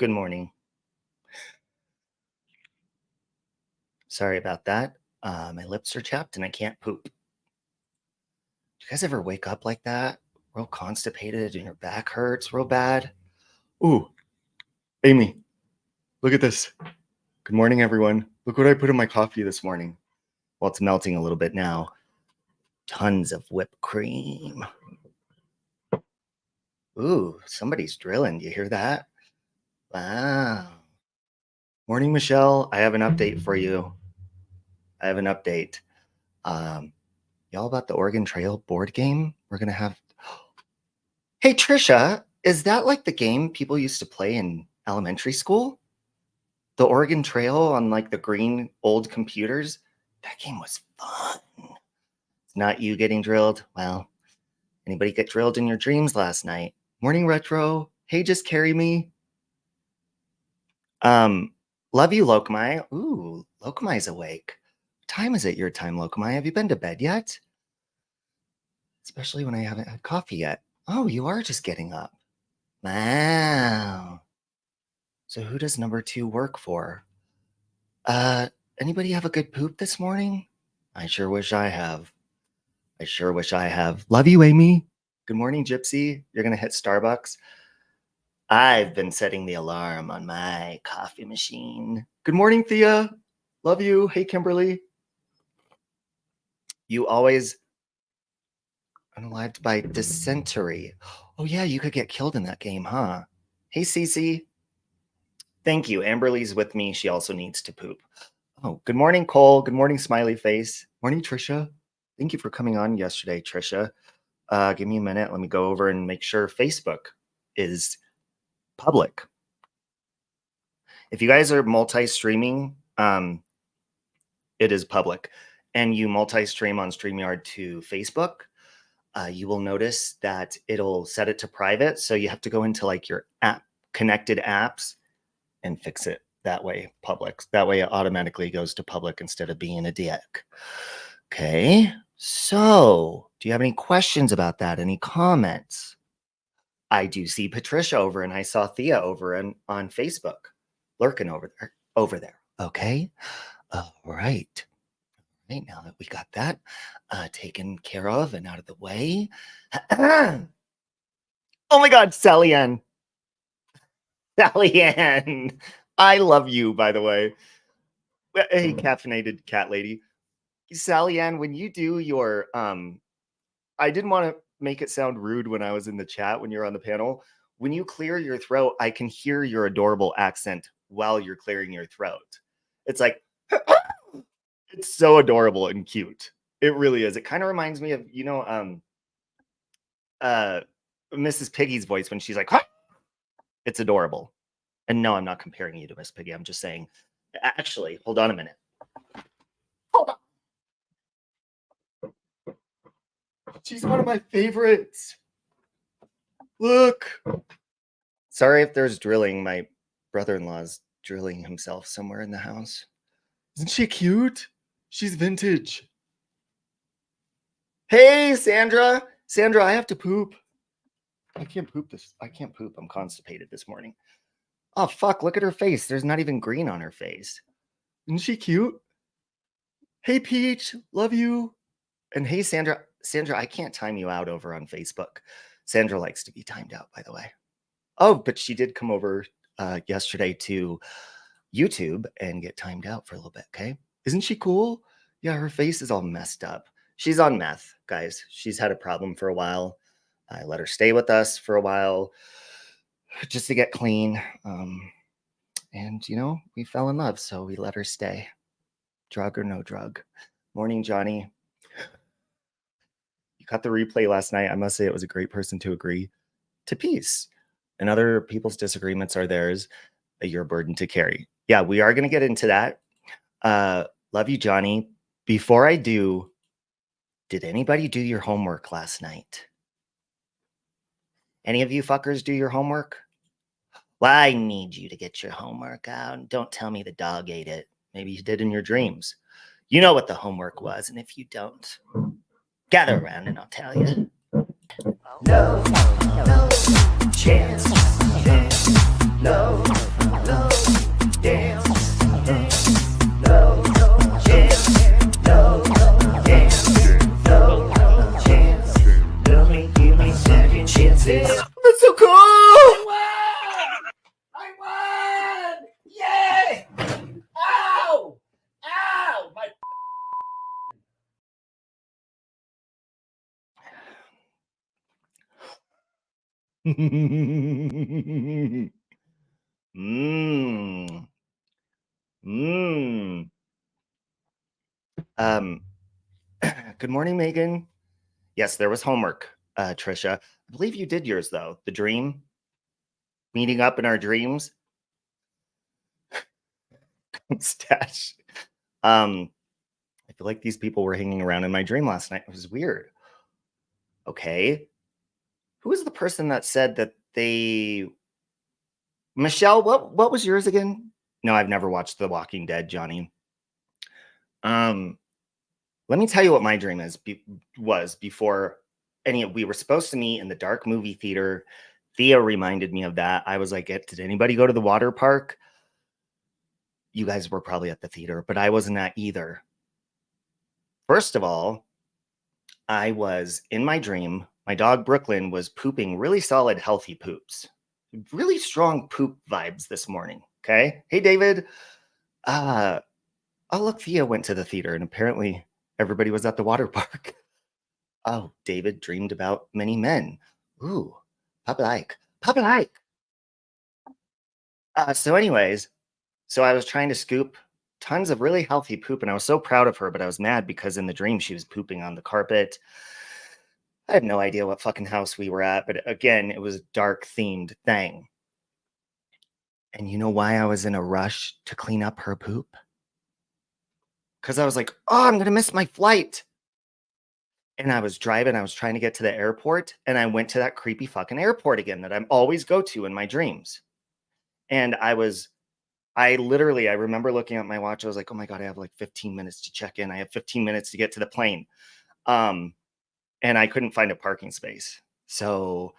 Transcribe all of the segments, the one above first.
Good morning. Sorry about that. My lips are chapped and I can't poop. Do you guys ever wake up like that? Real constipated and your back hurts real bad? Ooh, Amy, look at this. Good morning, everyone. Look what I put in my coffee this morning. Well, it's melting a little bit now. Tons of whipped cream. Ooh, somebody's drilling. Do you hear that? Wow. Morning, Michelle. I have an update for you. Y'all about the Oregon Trail board game? We're going to have... Hey, Trisha, is that like the game people used to play in elementary school? The Oregon Trail on like the green old computers? That game was fun. It's not you getting drilled. Well, anybody get drilled in your dreams last night? Morning, Retro. Hey, just carry me. Love you, Lokamai. Ooh, Lokamai's awake. What time is it your time, Lokamai? Have you been to bed yet? Especially when I haven't had coffee yet. Oh, you are just getting up. Wow. So who does number 2 work for? Anybody have a good poop this morning? I sure wish I have. Love you, Amy. Good morning, Gypsy. You're going to hit Starbucks? I've been setting the alarm on my coffee machine. Good morning, Thea. Love you. Hey, Kimberly. You always unalived by dysentery. Oh, yeah, you could get killed in that game, huh? Hey, Cece. Thank you. Amberly's with me. She also needs to poop. Oh, good morning, Cole. Good morning, Smiley Face. Morning, Trisha. Thank you for coming on yesterday, Trisha. Give me a minute. Let me go over and make sure Facebook is public. If you guys are multi-streaming, it is public. And you multi-stream on StreamYard to Facebook, you will notice that it'll set it to private. So you have to go into like your app, connected apps, and fix it that way, public. That way it automatically goes to public instead of being a dick. Okay, so do you have any questions about that? Any comments? I do see Patricia over, and I saw Thea over on Facebook, lurking over there. Okay, all right. Right, now that we got that taken care of and out of the way. Oh my God, Sally Ann. Sally Ann. I love you, by the way. Hey, caffeinated cat lady. Sally Ann, when you do your, I didn't want to make it sound rude when I was in the chat when you're on the panel. When you clear your throat, I can hear your adorable accent while you're clearing your throat. It's like, it's so adorable and cute. It really is. It kind of reminds me of, you know, Mrs. Piggy's voice when she's like, huh? It's adorable. And no, I'm not comparing you to Miss Piggy. I'm just saying, actually, hold on a minute. Hold on. She's one of my favorites. Look. Sorry if there's drilling. My brother-in-law's drilling himself somewhere in the house. Isn't she cute? She's vintage. Hey, Sandra. Sandra, I have to poop. I can't poop. I'm constipated this morning. Oh, fuck. Look at her face. There's not even green on her face. Isn't she cute? Hey, Peach. Love you. And hey, Sandra. Sandra, I can't time you out over on Facebook. Sandra likes to be timed out, by the way. Oh, but she did come over yesterday to YouTube and get timed out for a little bit, okay? Isn't she cool? Yeah, her face is all messed up. She's on meth, guys. She's had a problem for a while. I let her stay with us for a while just to get clean. And, you know, we fell in love, so we let her stay. Drug or no drug. Morning, Johnny. You caught the replay last night. I must say it was a great person to agree to peace. And other people's disagreements are theirs. Your burden to carry. Yeah, we are going to get into that. Love you, Johnny. Before I do, did anybody do your homework last night? Any of you fuckers do your homework? Well, I need you to get your homework out. Don't tell me the dog ate it. Maybe you did in your dreams. You know what the homework was, and if you don't, gather around and I'll tell you. No chance. No so cool! I won! Yay! Ow! Ow! My Mmm. Mmm. Good morning, Megan. Yes, there was homework, Trisha. I believe you did yours, though. The dream. Meeting up in our dreams. Stash. I feel like these people were hanging around in my dream last night. It was weird. Okay. Who was the person that said that they... Michelle, what was yours again? No, I've never watched The Walking Dead, Johnny. Let me tell you what my dream was before we were supposed to meet in the dark movie theater. Thea reminded me of that. I was like, did anybody go to the water park? You guys were probably at the theater, but I wasn't at either. First of all, I was in my dream. My dog Brooklyn was pooping really solid, healthy poops. Really strong poop vibes this morning. Okay. Hey, David. Oh, look, Thea went to the theater and apparently everybody was at the water park. Oh, David dreamed about many men. Ooh, puppy-like. Puppy-like. So anyways, I was trying to scoop tons of really healthy poop and I was so proud of her, but I was mad because in the dream she was pooping on the carpet. I have no idea what fucking house we were at, but again, it was a dark themed thing. And you know why I was in a rush to clean up her poop? Because I was like, oh, I'm going to miss my flight. And I was driving, I was trying to get to the airport, and I went to that creepy fucking airport again that I always go to in my dreams. And I remember looking at my watch. I was like, oh my God, I have like 15 minutes to check in. I have 15 minutes to get to the plane. And I couldn't find a parking space. So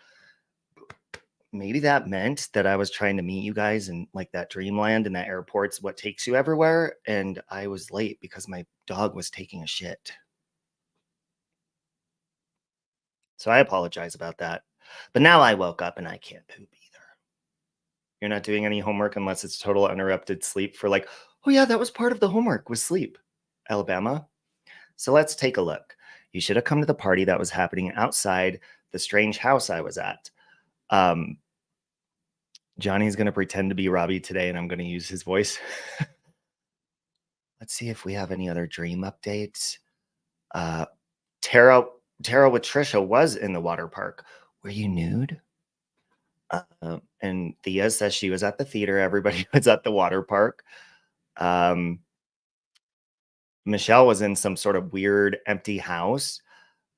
maybe that meant that I was trying to meet you guys in like that dreamland, and that airport's what takes you everywhere. And I was late because my dog was taking a shit. So I apologize about that. But now I woke up and I can't poop either. You're not doing any homework unless it's total uninterrupted sleep for like, oh yeah, that was part of the homework was sleep, Alabama. So let's take a look. You should have come to the party that was happening outside the strange house I was at. Johnny's going to pretend to be Robbie today and I'm going to use his voice. Let's see if we have any other dream updates. Tara with Trisha was in the water park. Were you nude? And Thea says she was at the theater. Everybody was at the water park. Michelle was in some sort of weird empty house.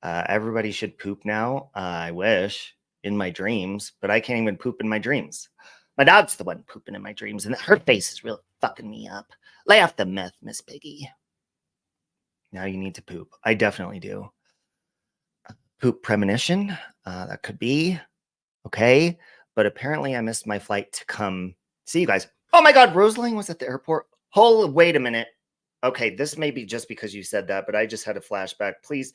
Everybody should poop now. I wish in my dreams, but I can't even poop in my dreams. My dog's the one pooping in my dreams, and her face is really fucking me up. Lay off the meth, Miss Piggy. Now you need to poop. I definitely do. Poop premonition. That could be. Okay. But apparently I missed my flight to come see you guys. Oh my God, Rosaline was at the airport. Wait a minute. Okay, this may be just because you said that, but I just had a flashback. Please,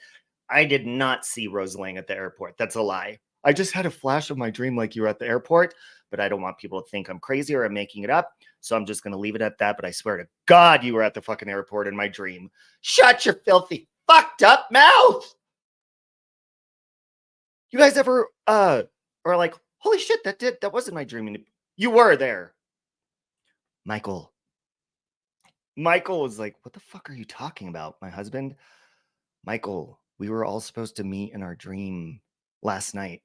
I did not see Rosaline at the airport. That's a lie. I just had a flash of my dream like you were at the airport, but I don't want people to think I'm crazy or I'm making it up. So I'm just going to leave it at that. But I swear to God, you were at the fucking airport in my dream. Shut your filthy, fucked up mouth. You guys ever, are like, holy shit, that wasn't my dream. You were there. Michael was like, what the fuck are you talking about? My husband, Michael, we were all supposed to meet in our dream last night,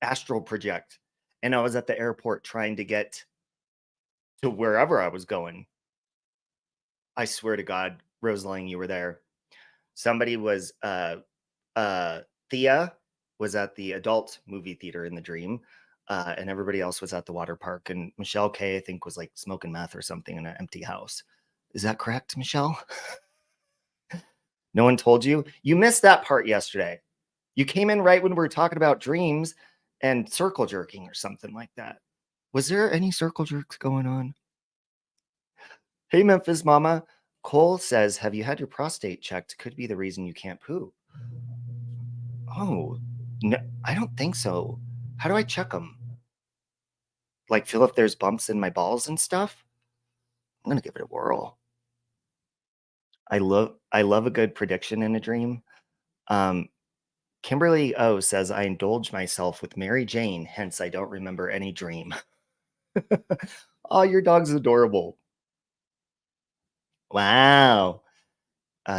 astral project. And I was at the airport trying to get to wherever I was going. I swear to God, Rosaline, you were there. Somebody was, Thea was at the adult movie theater in the dream. And everybody else was at the water park. And Michelle K, I think, was like smoking meth or something in an empty house. Is that correct, Michelle? No one told you? You missed that part yesterday. You came in right when we were talking about dreams and circle jerking or something like that. Was there any circle jerks going on? Hey, Memphis Mama. Cole says, have you had your prostate checked? Could be the reason you can't poop. Oh, no, I don't think so. How do I check them? Like feel if there's bumps in my balls and stuff? I'm gonna give it a whirl. I love a good prediction in a dream. Um, Kimberly O says I indulge myself with Mary Jane, hence I don't remember any dream. Oh, your dog's adorable. Wow.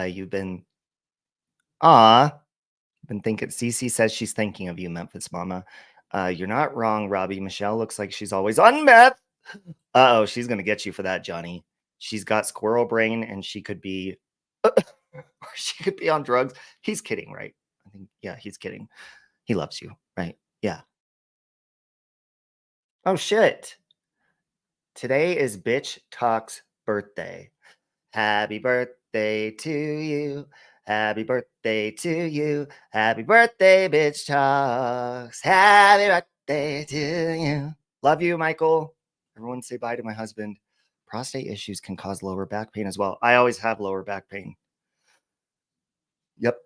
You've been been thinking. Cece says she's thinking of you, Memphis Mama. You're not wrong, Robbie. Michelle looks like she's always on meth. Uh-oh, she's gonna get you for that, Johnny. She's got squirrel brain and she could be or she could be on drugs. He's kidding, right? I think, yeah, he's kidding. He loves you, right? Yeah. Oh shit. Today is Bitch Talk's birthday. Happy birthday to you. Happy birthday to you. Happy birthday, Bitch Talks. Happy birthday to you. Love you, Michael. Everyone say bye to my husband. Prostate issues can cause lower back pain as well. I always have lower back pain. Yep.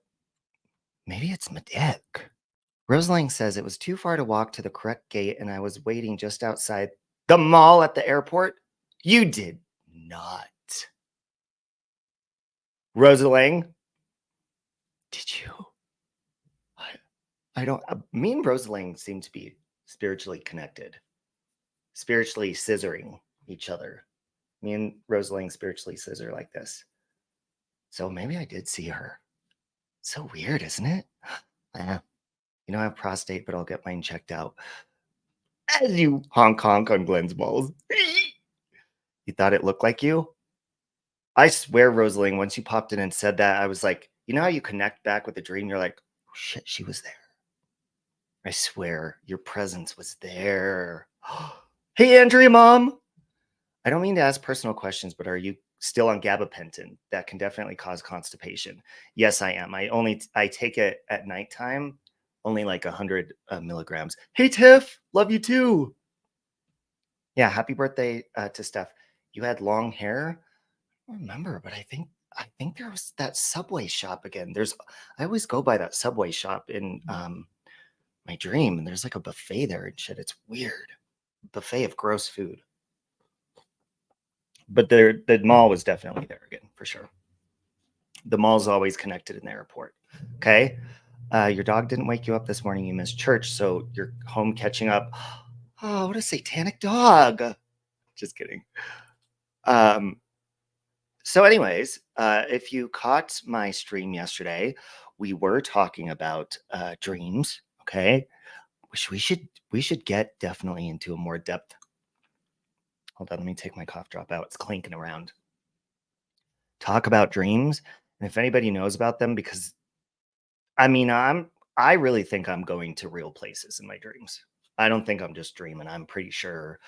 Maybe it's my dick. Rosaline says it was too far to walk to the correct gate and I was waiting just outside the mall at the airport. You did not. Rosaline, did you? I don't. Me and Rosaline seem to be spiritually connected, spiritually scissoring each other. Me and Rosaline spiritually scissor like this. So maybe I did see her. So weird, isn't it? You know, I have prostate, but I'll get mine checked out. As you honk on Glenn's balls. You thought it looked like you? I swear, Rosaline, once you popped in and said that, I was like, you know how you connect back with the dream? You're like, oh, shit, she was there. I swear, your presence was there. Hey, Andrea, Mom. I don't mean to ask personal questions, but are you still on gabapentin? That can definitely cause constipation. Yes, I am. I take it at nighttime, only like 100 milligrams. Hey, Tiff, love you too. Yeah, happy birthday to Steph. You had long hair. I don't remember, but I think there was that Subway shop again. I always go by that Subway shop in my dream, and there's like a buffet there and shit. It's weird. Buffet of gross food. But the mall was definitely there again, for sure. The mall's always connected in the airport. Okay. Your dog didn't wake you up this morning. You missed church, so you're home catching up. Oh, what a satanic dog. Just kidding. So anyways, if you caught my stream yesterday, we were talking about dreams. Okay. Which we should get definitely into a more depth. Hold on, let me take my cough drop out. It's clinking around. Talk about dreams. And if anybody knows about them, because I mean, I really think I'm going to real places in my dreams. I don't think I'm just dreaming. I'm pretty sure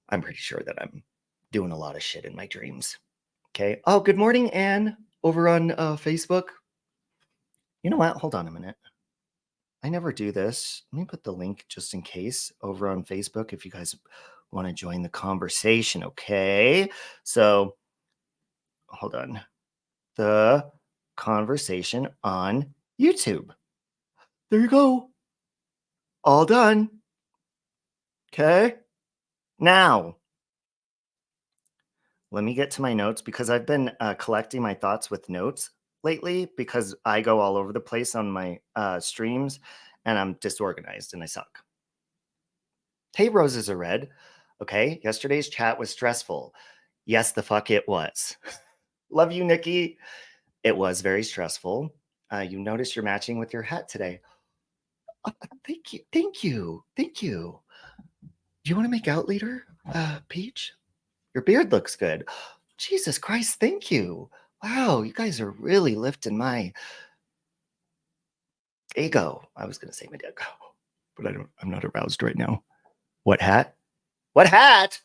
that I'm doing a lot of shit in my dreams. Okay. Oh, good morning, Anne, over on Facebook. You know what? Hold on a minute. I never do this. Let me put the link just in case over on Facebook if you guys want to join the conversation. Okay. So hold on. The conversation on YouTube. There you go. All done. Okay. Now, let me get to my notes because I've been collecting my thoughts with notes lately because I go all over the place on my streams and I'm disorganized and I suck. Hey, roses are red. Okay. Yesterday's chat was stressful. Yes, the fuck it was. Love you, Nikki. It was very stressful. You notice you're matching with your hat today. Thank you. Thank you. Thank you. Do you want to make out later, Peach? Your beard looks good. Jesus Christ, thank you. Wow, you guys are really lifting my ego. I was going to say my ego, but I'm not aroused right now. What hat? What hat?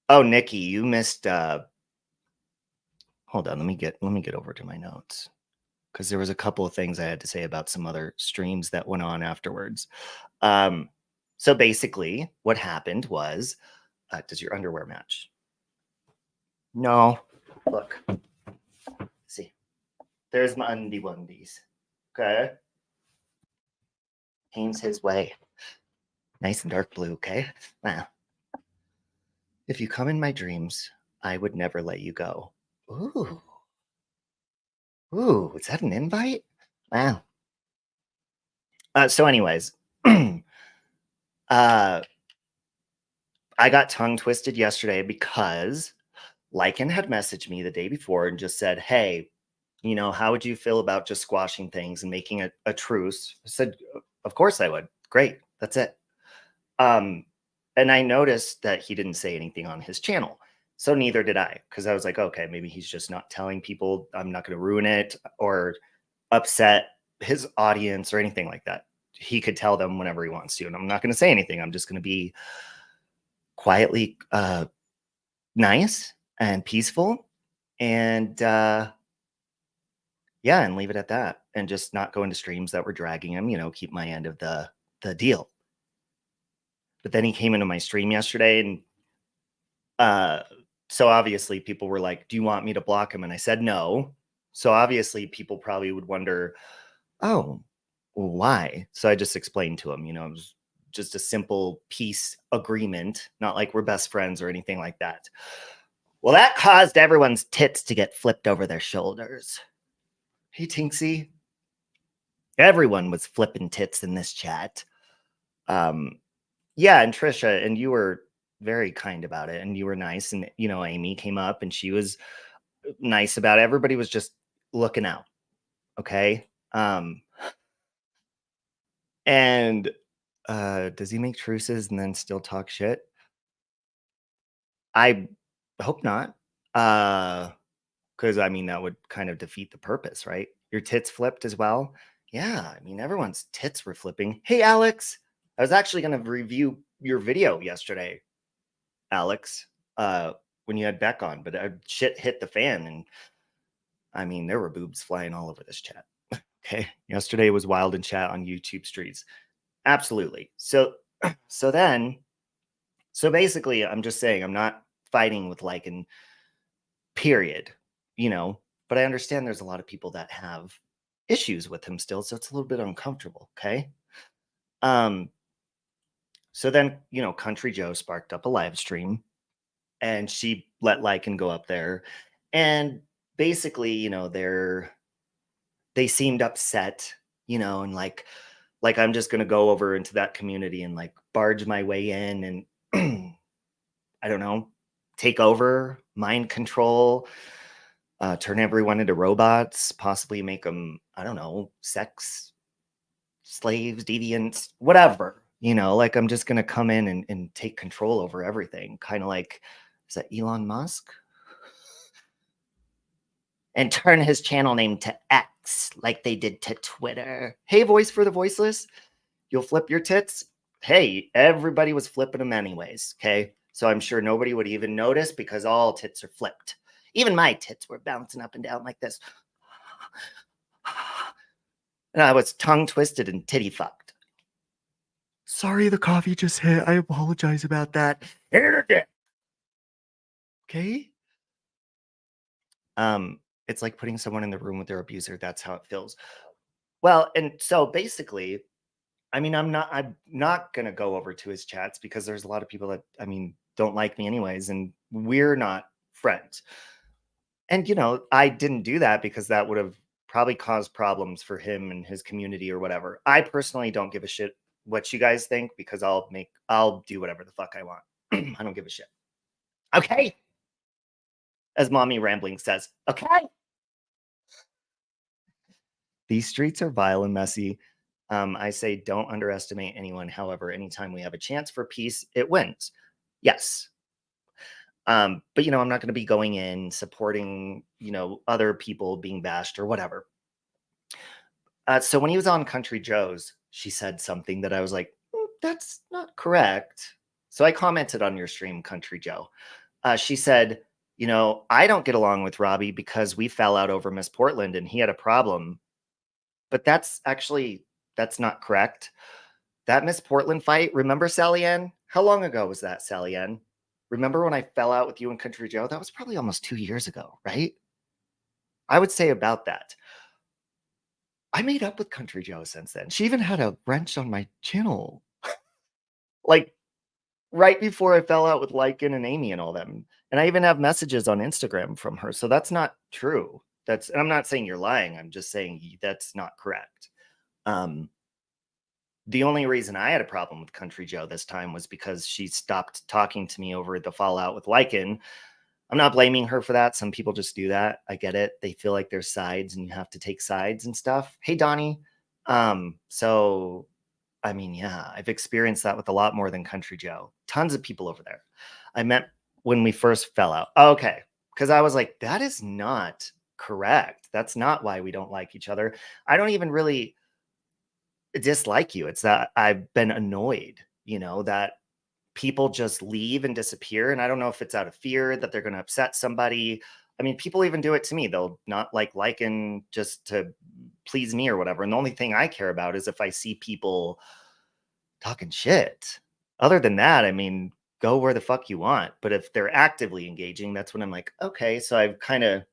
Oh, Nikki, you missed hold on, let me get over to my notes. Because there was a couple of things I had to say about some other streams that went on afterwards. So basically, what happened was, does your underwear match? No. Look. See, there's my undie onedies. Okay. Paints his way. Nice and dark blue, okay? Wow. If you come in my dreams, I would never let you go. Ooh. Ooh, is that an invite? Wow. So anyways, uh, I got tongue twisted yesterday because Lycan had messaged me the day before and just said, hey, how would you feel about just squashing things and making a truce? I said, of course I would. Great. That's it. And I noticed that he didn't say anything on his channel. So neither did I, because I was like, okay, maybe he's just not telling people. I'm not going to ruin it or upset his audience or anything like that. He could tell them whenever he wants to, and I'm not going to say anything. I'm just going to be quietly nice and peaceful, and yeah, and leave it at that, and just not go into streams that were dragging him. Keep my end of the deal. But then he came into my stream yesterday, and so obviously people were like, do you want me to block him? And I said no. So obviously people probably would wonder, oh, why? So I just explained to him, it was just a simple peace agreement, not like we're best friends or anything like that. Well, that caused everyone's tits to get flipped over their shoulders. Hey, Tinksy. Everyone was flipping tits in this chat. Yeah, and Trisha, and you were very kind about it, and you were nice, and Amy came up and she was nice about it. Everybody was just looking out. Okay. And does he make truces and then still talk shit? I hope not. Because that would kind of defeat the purpose, right? Your tits flipped as well. Yeah, everyone's tits were flipping. Hey, Alex, I was actually going to review your video yesterday, Alex, when you had Beck on, but shit hit the fan, and there were boobs flying all over this chat. Okay, yesterday was wild in chat on YouTube streets. Absolutely. So basically, I'm just saying I'm not fighting with Lycan, period. But I understand there's a lot of people that have issues with him still, so it's a little bit uncomfortable. Okay. So then, Country Joe sparked up a live stream and she let Lycan go up there. And basically, they seemed upset, and like I'm just going to go over into that community and like barge my way in and I don't know, take over, mind control, turn everyone into robots, possibly make them, I don't know, sex slaves, deviants, whatever. Like I'm just going to come in and take control over everything. Kind of like, is that Elon Musk? And turn his channel name to X like they did to Twitter. Hey, voice for the voiceless, you'll flip your tits. Hey, everybody was flipping them anyways. Okay. So I'm sure nobody would even notice because all tits are flipped. Even my tits were bouncing up and down like this. And I was tongue twisted and titty fucked. Sorry, the coffee just hit. I apologize about that. Okay. It's like putting someone in the room with their abuser. That's how it feels. Well, and so basically, I'm not gonna go over to his chats because there's a lot of people that don't like me anyways, and we're not friends. And I didn't do that because that would have probably caused problems for him and his community or whatever. I personally don't give a shit what you guys think because I'll do whatever the fuck I want. I don't give a shit. Okay. As Mommy Rambling says, okay. These streets are vile and messy. I say don't underestimate anyone. However, anytime we have a chance for peace, it wins. Yes. But I'm not going to be going in supporting, other people being bashed or whatever. So when he was on Country Joe's, she said something that I was like, that's not correct. So I commented on your stream, Country Joe. She said, I don't get along with Robbie because we fell out over Miss Portland and he had a problem. But that's not correct. That Miss Portland fight, remember, Sally Ann? How long ago was that, Sally Ann? Remember when I fell out with you and Country Joe? That was probably almost 2 years ago, right? I would say about that. I made up with Country Joe since then. She even had a wrench on my channel. Like, right before I fell out with Lycan and Amy and all them. And I even have messages on Instagram from her. So that's not true. And I'm not saying you're lying. I'm just saying that's not correct. The only reason I had a problem with Country Joe this time was because she stopped talking to me over the fallout with Lycan. I'm not blaming her for that. Some people just do that. I get it. They feel like there's sides and you have to take sides and stuff. Hey, Donnie. So I mean, yeah, I've experienced that with a lot more than Country Joe. Tons of people over there. I met when we first fell out. Okay. Because I was like, that is not correct. That's not why we don't like each other. I don't even really dislike you. It's that I've been annoyed, that people just leave and disappear. And I don't know if it's out of fear that they're going to upset somebody. I mean, people even do it to me. They'll not like Lycan just to please me or whatever. And the only thing I care about is if I see people talking shit. Other than that, I mean, go where the fuck you want. But if they're actively engaging, that's when I'm like, okay. So I've kind of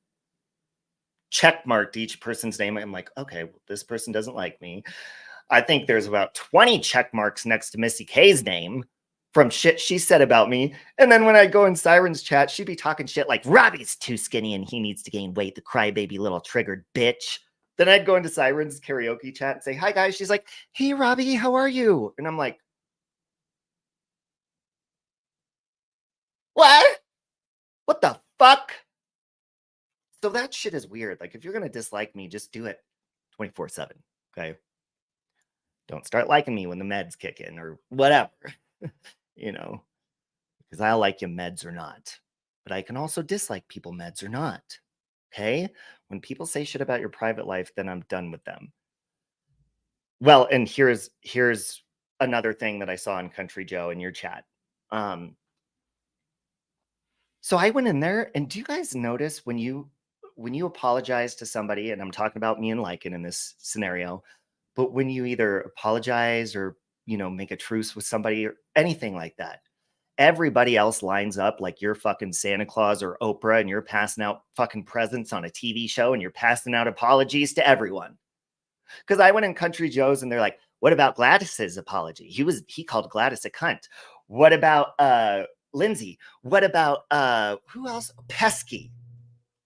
check marked each person's name. I'm like, okay, well, this person doesn't like me. I think there's about 20 check marks next to Missy K's name from shit she said about me. And then when I go in Siren's chat, she'd be talking shit like, Robbie's too skinny and he needs to gain weight, the crybaby little triggered bitch. Then I'd go into Siren's karaoke chat and say, hi guys. She's like, hey Robbie, how are you? And I'm like, what? What the fuck? So that shit is weird. Like, if you're going to dislike me, just do it 24/7. Okay. Don't start liking me when the meds kick in or whatever, because I'll like you meds or not. But I can also dislike people meds or not. Okay. When people say shit about your private life, then I'm done with them. Well, and here's another thing that I saw in Country Joe in your chat. So I went in there, and do you guys notice when you apologize to somebody, and I'm talking about me and Lycan in this scenario, but when you either apologize or, make a truce with somebody or anything like that, everybody else lines up like you're fucking Santa Claus or Oprah and you're passing out fucking presents on a TV show and you're passing out apologies to everyone. Because I went in Country Joe's and they're like, what about Gladys's apology? He called Gladys a cunt. What about Lindsay? What about who else? Pesky.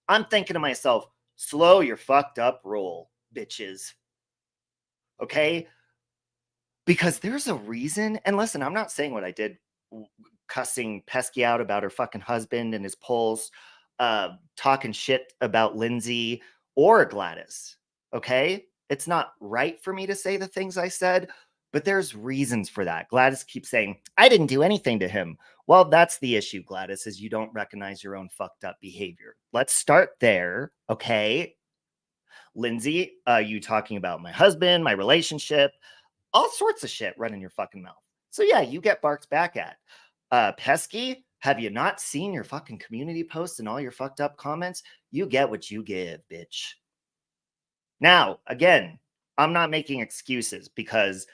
I'm thinking to myself, slow your fucked up roll, bitches. Okay? Because there's a reason. And listen, I'm not saying what I did cussing Pesky out about her fucking husband and his polls, talking shit about Lindsay or Gladys. Okay? It's not right for me to say the things I said, but there's reasons for that. Gladys keeps saying, I didn't do anything to him. Well, that's the issue, Gladys, is you don't recognize your own fucked up behavior. Let's start there, okay? Lindsay, you talking about my husband, my relationship, all sorts of shit running your fucking mouth. So yeah, you get barked back at. Pesky, have you not seen your fucking community posts and all your fucked up comments? You get what you give, bitch. Now, again, I'm not making excuses because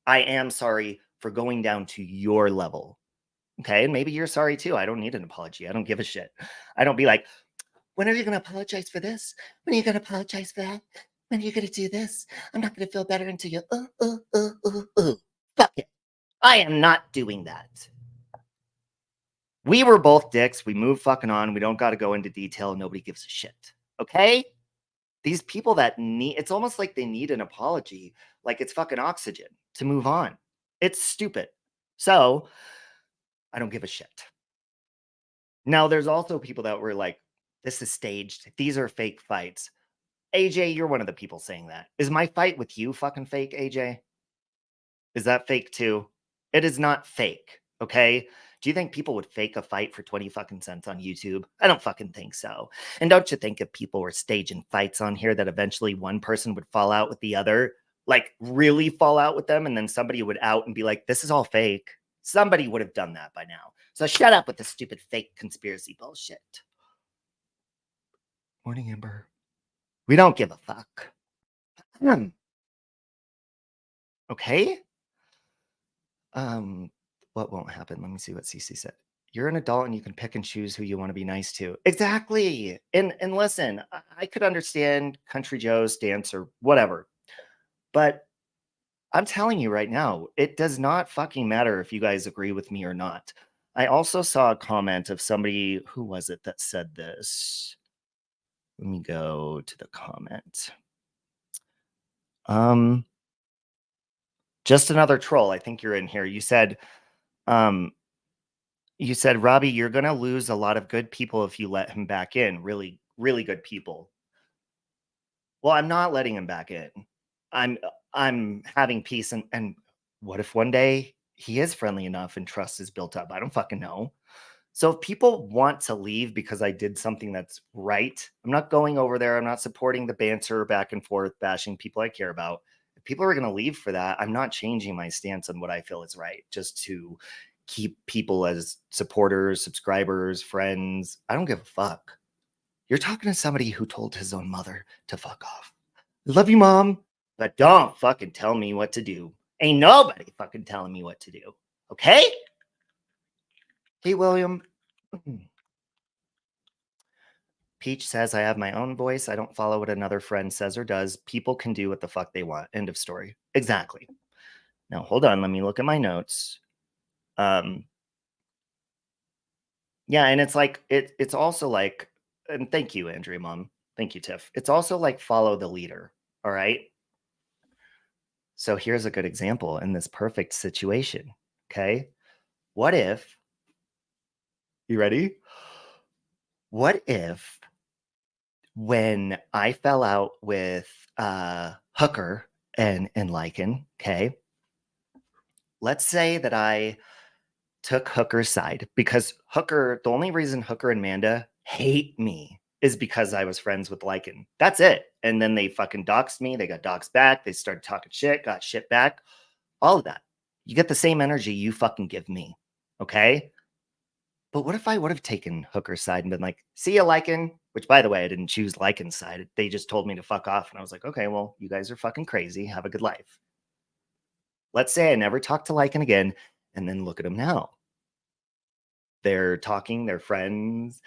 I am sorry for going down to your level. Okay. And maybe you're sorry too. I don't need an apology. I don't give a shit. I don't be like, when are you going to apologize for this? When are you going to apologize for that? When are you going to do this? I'm not going to feel better until you, Fuck it. I am not doing that. We were both dicks. We moved fucking on. We don't got to go into detail. Nobody gives a shit. Okay? These people that it's almost like they need an apology, like it's fucking oxygen to move on. It's stupid. So I don't give a shit. Now, there's also people that were like, this is staged. These are fake fights. AJ, you're one of the people saying that. Is my fight with you fucking fake, AJ? Is that fake too? It is not fake, okay? Do you think people would fake a fight for 20 fucking cents on YouTube? I don't fucking think so. And don't you think if people were staging fights on here that eventually one person would fall out with the other, like really fall out with them, and then somebody would out and be like, this is all fake? Somebody would have done that by now. So shut up with the stupid fake conspiracy bullshit. Morning, Amber. We don't give a fuck. Okay? What won't happen? Let me see what Cece said. You're an adult and you can pick and choose who you want to be nice to. Exactly. And listen, I could understand Country Joe's stance or whatever. But I'm telling you right now, it does not fucking matter if you guys agree with me or not. I also saw a comment of somebody, who was it that said this? Let me go to the comment. Just another troll. I think you're in here. Um, you said, Robbie, you're gonna lose a lot of good people if you let him back in. Really, really good people. Well, I'm not letting him back in. I'm having peace, and what if one day he is friendly enough and trust is built up? I don't fucking know. So if people want to leave because I did something that's right, I'm not going over there. I'm not supporting the banter back and forth, bashing people I care about. If people are going to leave for that, I'm not changing my stance on what I feel is right just to keep people as supporters, subscribers, friends. I don't give a fuck. You're talking to somebody who told his own mother to fuck off. Love you, mom, but don't fucking tell me what to do. Ain't nobody fucking telling me what to do. Okay? Hey, William. Peach says, I have my own voice. I don't follow what another friend says or does. People can do what the fuck they want. End of story. Exactly. Now, hold on. Let me look at my notes. Yeah, and it's like, it's also like, and thank you, Andrea, mom. Thank you, Tiff. It's also like follow the leader. All right. So here's a good example in this perfect situation. Okay. What if, you ready? What if when I fell out with Hooker and Lycan, okay, let's say that I took Hooker's side because Hooker, the only reason Hooker and Manda hate me is because I was friends with Lycan. That's it. And then they fucking doxed me. They got doxed back. They started talking shit, got shit back. All of that. You get the same energy you fucking give me. Okay. But what if I would have taken Hooker's side and been like, see ya, Lycan? Which, by the way, I didn't choose Lycan's side. They just told me to fuck off. And I was like, okay, well, you guys are fucking crazy. Have a good life. Let's say I never talk to Lycan again. And then look at them now. They're talking, they're friends.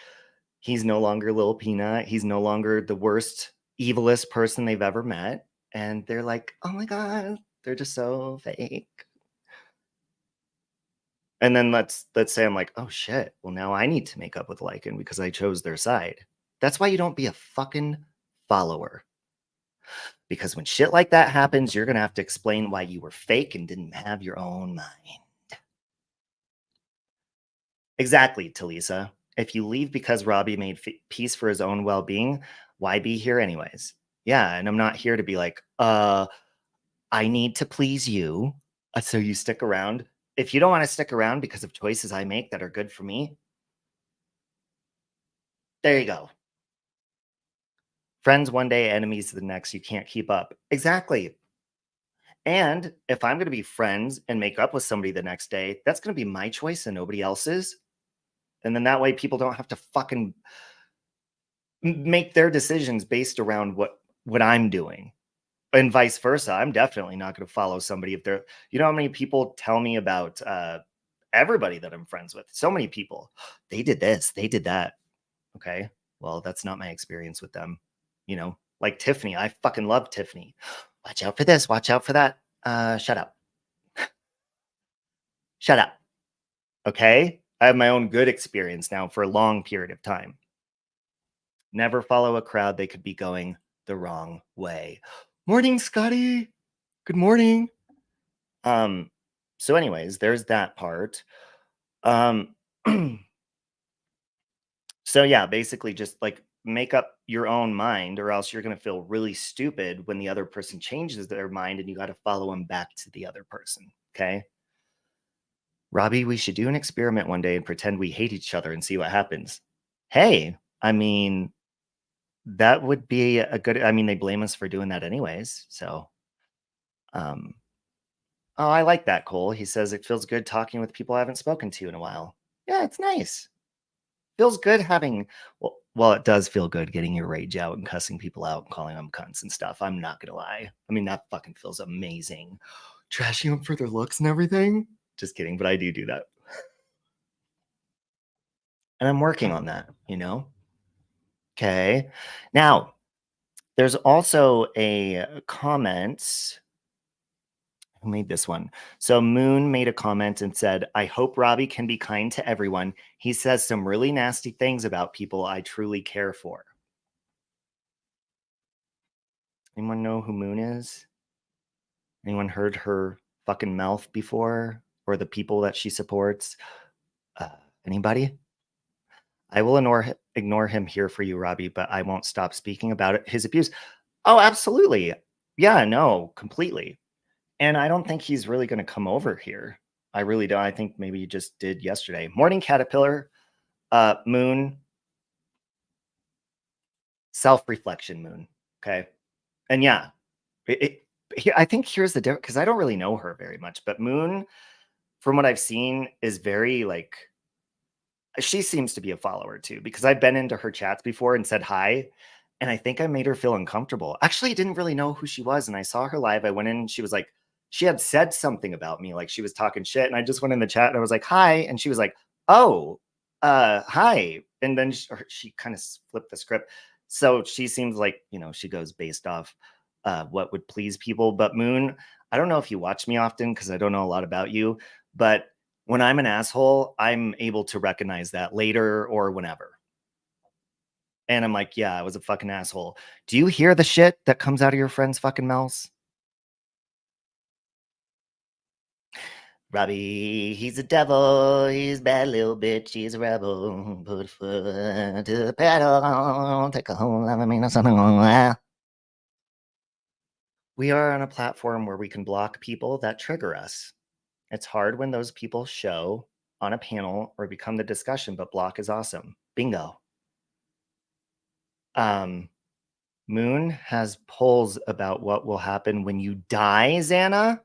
He's no longer Lil Peanut. He's no longer the worst, evilest person they've ever met. And they're like, oh my God, they're just so fake. And then let's say I'm like, oh shit, well now I need to make up with Lycan because I chose their side. That's why you don't be a fucking follower. Because when shit like that happens, you're gonna have to explain why you were fake and didn't have your own mind. Exactly, Talisa. If you leave because Robbie made peace for his own well-being, why be here anyways? Yeah, and I'm not here to be like, I need to please you, so you stick around. If you don't want to stick around because of choices I make that are good for me, there you go. Friends one day, enemies the next. You can't keep up. Exactly. And if I'm going to be friends and make up with somebody the next day, that's going to be my choice and nobody else's. And then that way people don't have to fucking make their decisions based around what I'm doing. And vice versa. I'm definitely not going to follow somebody if they're, you know how many people tell me about everybody that I'm friends with? So many people. They did this, they did that. Okay. Well, that's not my experience with them. You know, like Tiffany. I fucking love Tiffany. Watch out for this, watch out for that. Shut up. Shut up. Okay. I have my own good experience now for a long period of time. Never follow a crowd. They could be going the wrong way. Morning, Scotty. Good morning. So anyways, there's that part. So yeah, basically just like make up your own mind or else you're going to feel really stupid when the other person changes their mind and you got to follow them back to the other person. Okay. Robbie, we should do an experiment one day and pretend we hate each other and see what happens. Hey, I mean, that would be a good, I mean, they blame us for doing that anyways. So, um, oh, I like that, Cole. He says it feels good talking with people I haven't spoken to in a while. Yeah, it's nice. Feels good having, well, it does feel good getting your rage out and cussing people out and calling them cunts and stuff. I'm not gonna lie. I mean, that fucking feels amazing. Trashing them for their looks and everything. Just kidding, but I do that. And I'm working on that, you know? Okay. Now, there's also a comment. Who made this one? So Moon made a comment and said, I hope Robbie can be kind to everyone. He says some really nasty things about people I truly care for. Anyone know who Moon is? Anyone heard her fucking mouth before? Or the people that she supports? Anybody? I will ignore him here for you, Robbie, but I won't stop speaking about it. His abuse. Oh, absolutely. Yeah, no, completely. And I don't think he's really going to come over here. I really don't. I think maybe he just did yesterday. Morning Caterpillar, Moon, self-reflection, Moon. Okay. And yeah, I think here's the difference, because I don't really know her very much, but Moon, from what I've seen, is very like, she seems to be a follower too, because I've been into her chats before and said hi, and I think I made her feel uncomfortable. Actually, I didn't really know who she was, and I saw her live. I went in, and she was like, she had said something about me, like she was talking shit, and I just went in the chat and I was like, hi, and she was like, oh, hi, and then she kind of flipped the script. So she seems like, you know, she goes based off what would please people. But Moon, I don't know if you watch me often because I don't know a lot about you, but when I'm an asshole, I'm able to recognize that later or whenever. And I'm like, yeah, I was a fucking asshole. Do you hear the shit that comes out of your friend's fucking mouths? Robbie, he's a devil. He's a bad little bitch. He's a rebel. Put a foot to the pedal. Take a whole lot of me. Something wrong. We are on a platform where we can block people that trigger us. It's hard when those people show on a panel or become the discussion, but block is awesome. Bingo. Moon has polls about what will happen when you die, Xana.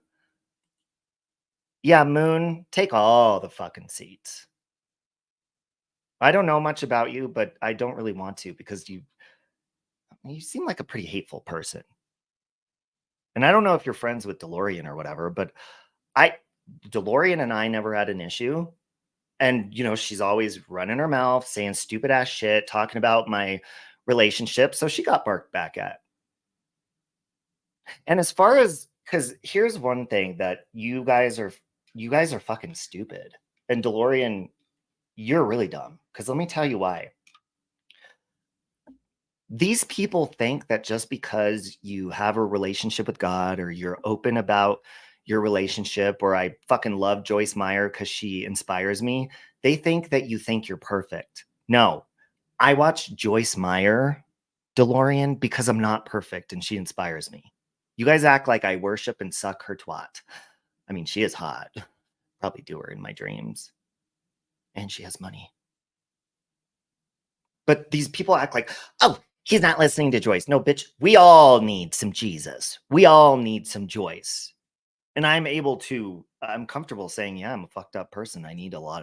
Yeah, Moon, take all the fucking seats. I don't know much about you, but I don't really want to, because you seem like a pretty hateful person. And I don't know if you're friends with DeLorean or whatever, but DeLorean and I never had an issue. And, you know, she's always running her mouth, saying stupid ass shit, talking about my relationship. So she got barked back at. And as far as, because here's one thing that you guys are fucking stupid. And DeLorean, you're really dumb. Because let me tell you why. These people think that just because you have a relationship with God, or you're open about your relationship, or I fucking love Joyce Meyer because she inspires me, they think that you think you're perfect. No, I watch Joyce Meyer, DeLorean, because I'm not perfect and she inspires me. You guys act like I worship and suck her twat. I mean, she is hot. Probably do her in my dreams. And she has money. But these people act like, oh, he's not listening to Joyce. No, bitch, we all need some Jesus. We all need some Joyce. And I'm comfortable saying, yeah, I'm a fucked up person. I need a lot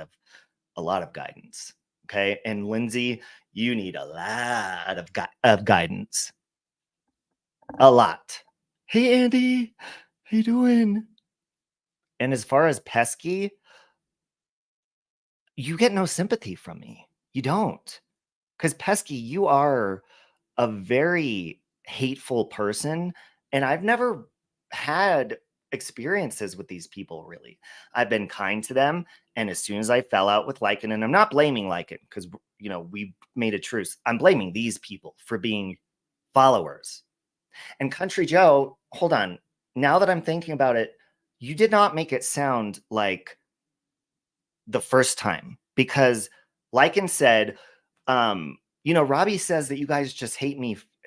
of guidance. Okay. And Lindsay, you need a lot of guidance. A lot. Hey, Andy, how you doing? And as far as Pesky, you get no sympathy from me. You don't. Because Pesky, you are a very hateful person, and I've never had experiences with these people, really. I've been kind to them, and as soon as I fell out with Lycan, and I'm not blaming Lycan, because, you know, we made a truce. I'm blaming these people for being followers. And Country Joe, hold on. Now that I'm thinking about it, you did not make it sound like the first time, because Lycan said, you know, Robbie says that you guys just hate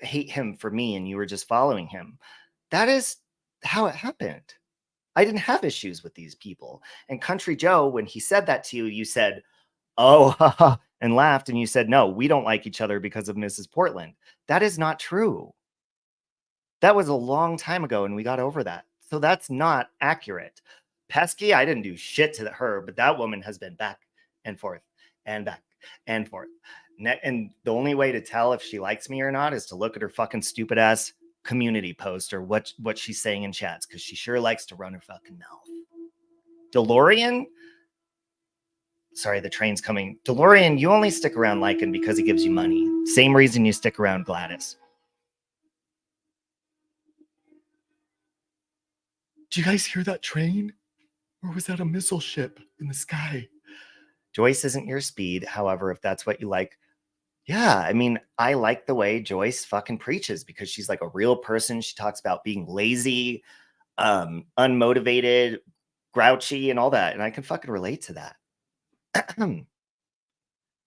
him for me, and you were just following him. That is how it happened. I didn't have issues with these people. And Country Joe, when he said that to you, you said, oh, and laughed, and you said, no, we don't like each other because of Mrs. Portland. That is not true. That was a long time ago, and we got over that. So that's not accurate. Pesky, I didn't do shit to her, but that woman has been back and forth and back and forth. And the only way to tell if she likes me or not is to look at her fucking stupid ass community post, or what she's saying in chats, because she sure likes to run her fucking mouth. DeLorean, sorry, the train's coming. DeLorean, you only stick around Lycan because he gives you money. Same reason you stick around Gladys. Do you guys hear that train? Or was that a missile ship in the sky? Joyce isn't your speed. However, if that's what you like, yeah, I mean, I like the way Joyce fucking preaches because she's like a real person. She talks about being lazy, unmotivated, grouchy, and all that. And I can fucking relate to that.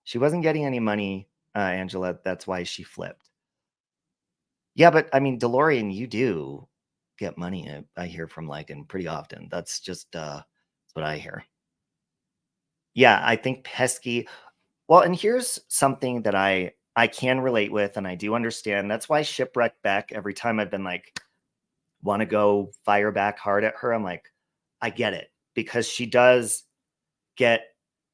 She wasn't getting any money, Angela. That's why she flipped. Yeah, but I mean, DeLorean, you do get money. I hear from Lycan pretty often. That's just that's what I hear. Yeah, I think pesky. Well, and here's something that I can relate with, and I do understand. That's why Shipwreck Beck. Every time I've been like, want to go fire back hard at her, I'm like, I get it because she does get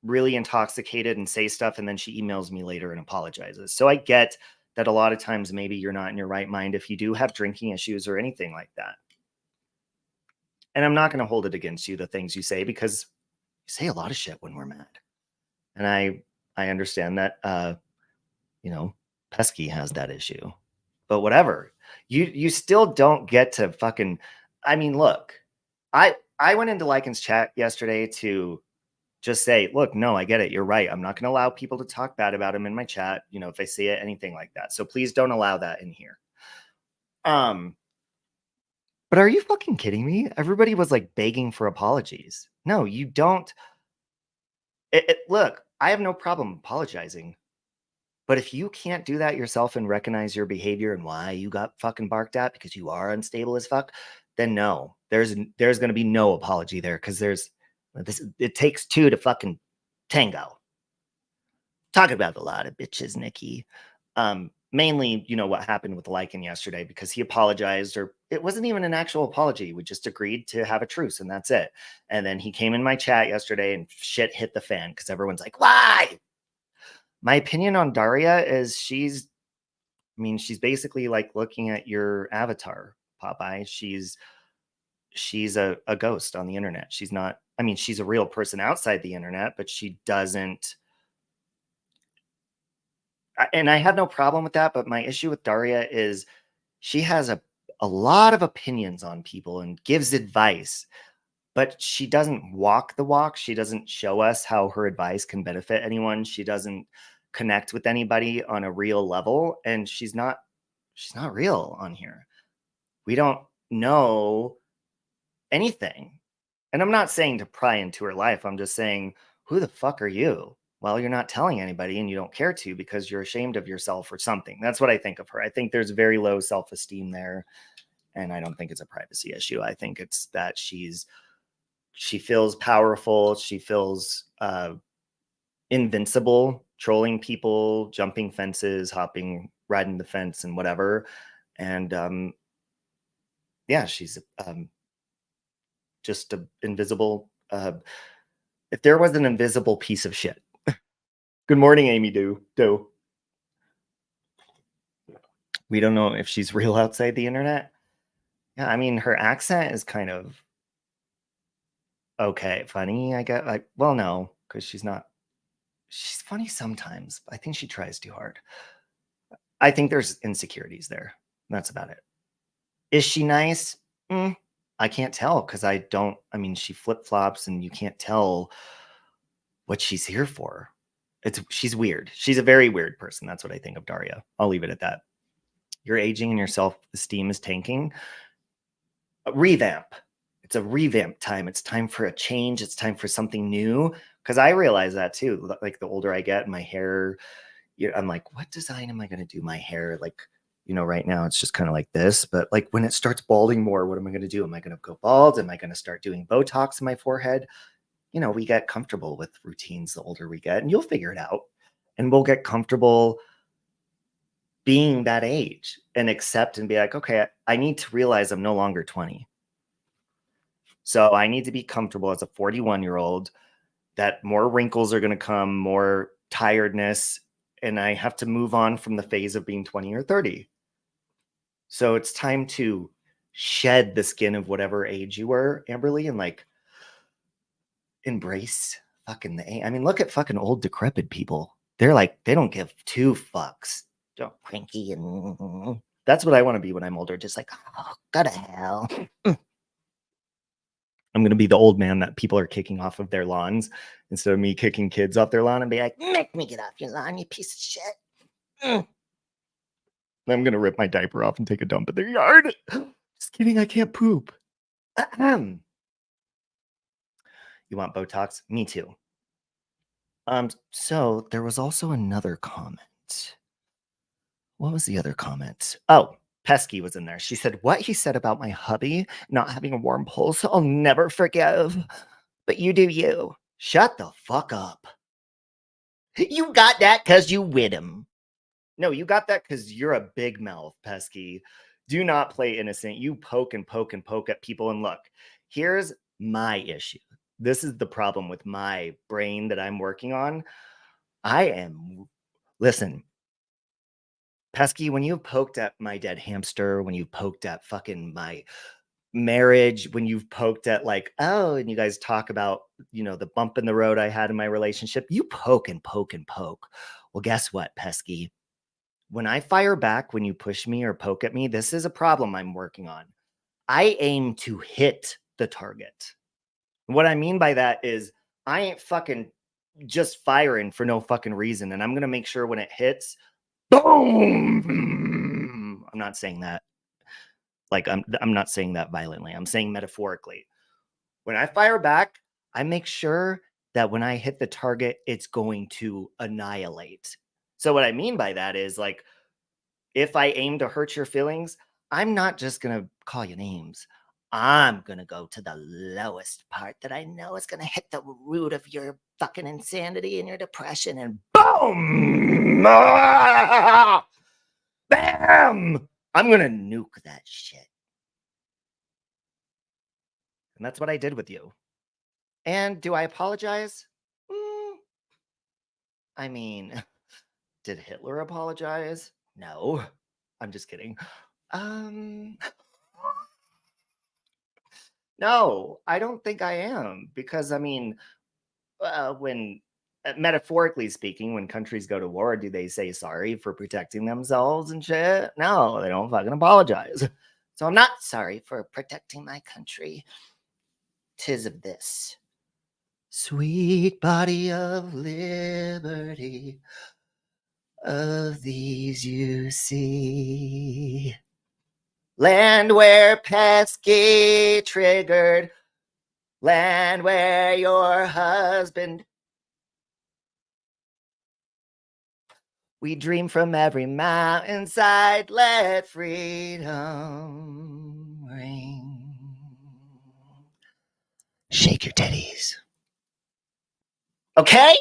really intoxicated and say stuff, and then she emails me later and apologizes. So I get that a lot of times maybe you're not in your right mind if you do have drinking issues or anything like that. And I'm not going to hold it against you, the things you say, because you say a lot of shit when we're mad. And I understand that you know, Pesky has that issue. But whatever. You still don't get to fucking I mean, look. I went into Lycan's chat yesterday to just say, look, no, I get it. You're right. I'm not going to allow people to talk bad about him in my chat, you know, if I see it, anything like that. So please don't allow that in here. But are you fucking kidding me? Everybody was like begging for apologies. No, you don't. Look, I have no problem apologizing. But if you can't do that yourself and recognize your behavior and why you got fucking barked at because you are unstable as fuck, then no, there's going to be no apology there because it takes two to fucking tango. Talking about a lot of bitches, Nikki. Mainly, you know, what happened with Lycan yesterday because he apologized, or it wasn't even an actual apology. We just agreed to have a truce and that's it. And then he came in my chat yesterday and shit hit the fan because everyone's like, why? My opinion on Daria is she's basically like looking at your avatar, Popeye. She's a ghost on the internet. She's not, I mean, she's a real person outside the internet, but she doesn't. And I have no problem with that. But my issue with Daria is she has a lot of opinions on people and gives advice, but she doesn't walk the walk. She doesn't show us how her advice can benefit anyone. She doesn't connect with anybody on a real level. And she's not real on here. We don't know anything. And I'm not saying to pry into her life. I'm just saying, who the fuck are you? Well, you're not telling anybody and you don't care to because you're ashamed of yourself or something. That's what I think of her. I think there's very low self-esteem there. And I don't think it's a privacy issue. I think it's that she feels powerful. She feels invincible, trolling people, jumping fences, riding the fence and whatever. And yeah, she's just an invisible. If there was an invisible piece of shit. Good morning, Amy Do. We don't know if she's real outside the internet. Yeah, I mean, her accent is kind of okay, funny. I get like, well, no, because she's not. She's funny sometimes. I think she tries too hard. I think there's insecurities there. That's about it. Is she nice? I can't tell because I mean, she flip-flops and you can't tell what she's here for. She's weird. She's a very weird person. That's what I think of Daria. I'll leave it at that. You're aging and your self-esteem is tanking. A revamp. It's a revamp time. It's time for a change. It's time for something new. Because I realize that too. Like the older I get, my hair, I'm like, what design am I going to do my hair? Like, right now it's just kind of like this. But like when it starts balding more, what am I going to do? Am I going to go bald? Am I going to start doing Botox in my forehead? We get comfortable with routines the older we get, and you'll figure it out. And we'll get comfortable being that age and accept and be like, okay, I need to realize I'm no longer 20. So I need to be comfortable as a 41-year-old that more wrinkles are going to come, more tiredness, and I have to move on from the phase of being 20 or 30. So it's time to shed the skin of whatever age you were, Amberly, and like embrace fucking I mean, look at fucking old decrepit people. They're like, they don't give two fucks. Don't cranky and that's what I want to be when I'm older. Just like, oh, go to hell. I'm going to be the old man that people are kicking off of their lawns instead of me kicking kids off their lawn and be like, make me get off your lawn, you piece of shit. I'm going to rip my diaper off and take a dump in their yard. Just kidding. I can't poop. You want Botox? Me too. So there was also another comment. What was the other comment? Oh, Pesky was in there. She said, what he said about my hubby not having a warm pulse, I'll never forgive. But you do you. Shut the fuck up. You got that because you with him. No, you got that because you're a big mouth, Pesky. Do not play innocent. You poke and poke and poke at people. And look, here's my issue. This is the problem with my brain that I'm working on. Listen, Pesky, when you've poked at my dead hamster, when you've poked at fucking my marriage, when you've poked at like, oh, and you guys talk about, the bump in the road I had in my relationship, you poke and poke and poke. Well, guess what, Pesky? When I fire back, when you push me or poke at me, this is a problem I'm working on. I aim to hit the target. What I mean by that is I ain't fucking just firing for no fucking reason. And I'm going to make sure when it hits, boom. I'm not saying that. Like, I'm not saying that violently. I'm saying metaphorically. When I fire back, I make sure that when I hit the target, it's going to annihilate. So what I mean by that is, like, if I aim to hurt your feelings, I'm not just going to call you names. I'm going to go to the lowest part that I know is going to hit the root of your fucking insanity and your depression, and boom! Ah! Bam! I'm going to nuke that shit. And that's what I did with you. And do I apologize? I mean, did Hitler apologize? No. I'm just kidding. No, I don't think I am. Because, I mean, when metaphorically speaking, when countries go to war, do they say sorry for protecting themselves and shit? No, they don't fucking apologize. So I'm not sorry for protecting my country. 'Tis of this sweet body of liberty, of these you see. Land where Pesky triggered, land where your husband. We dream from every mountainside, let freedom ring. Shake your titties. Okay?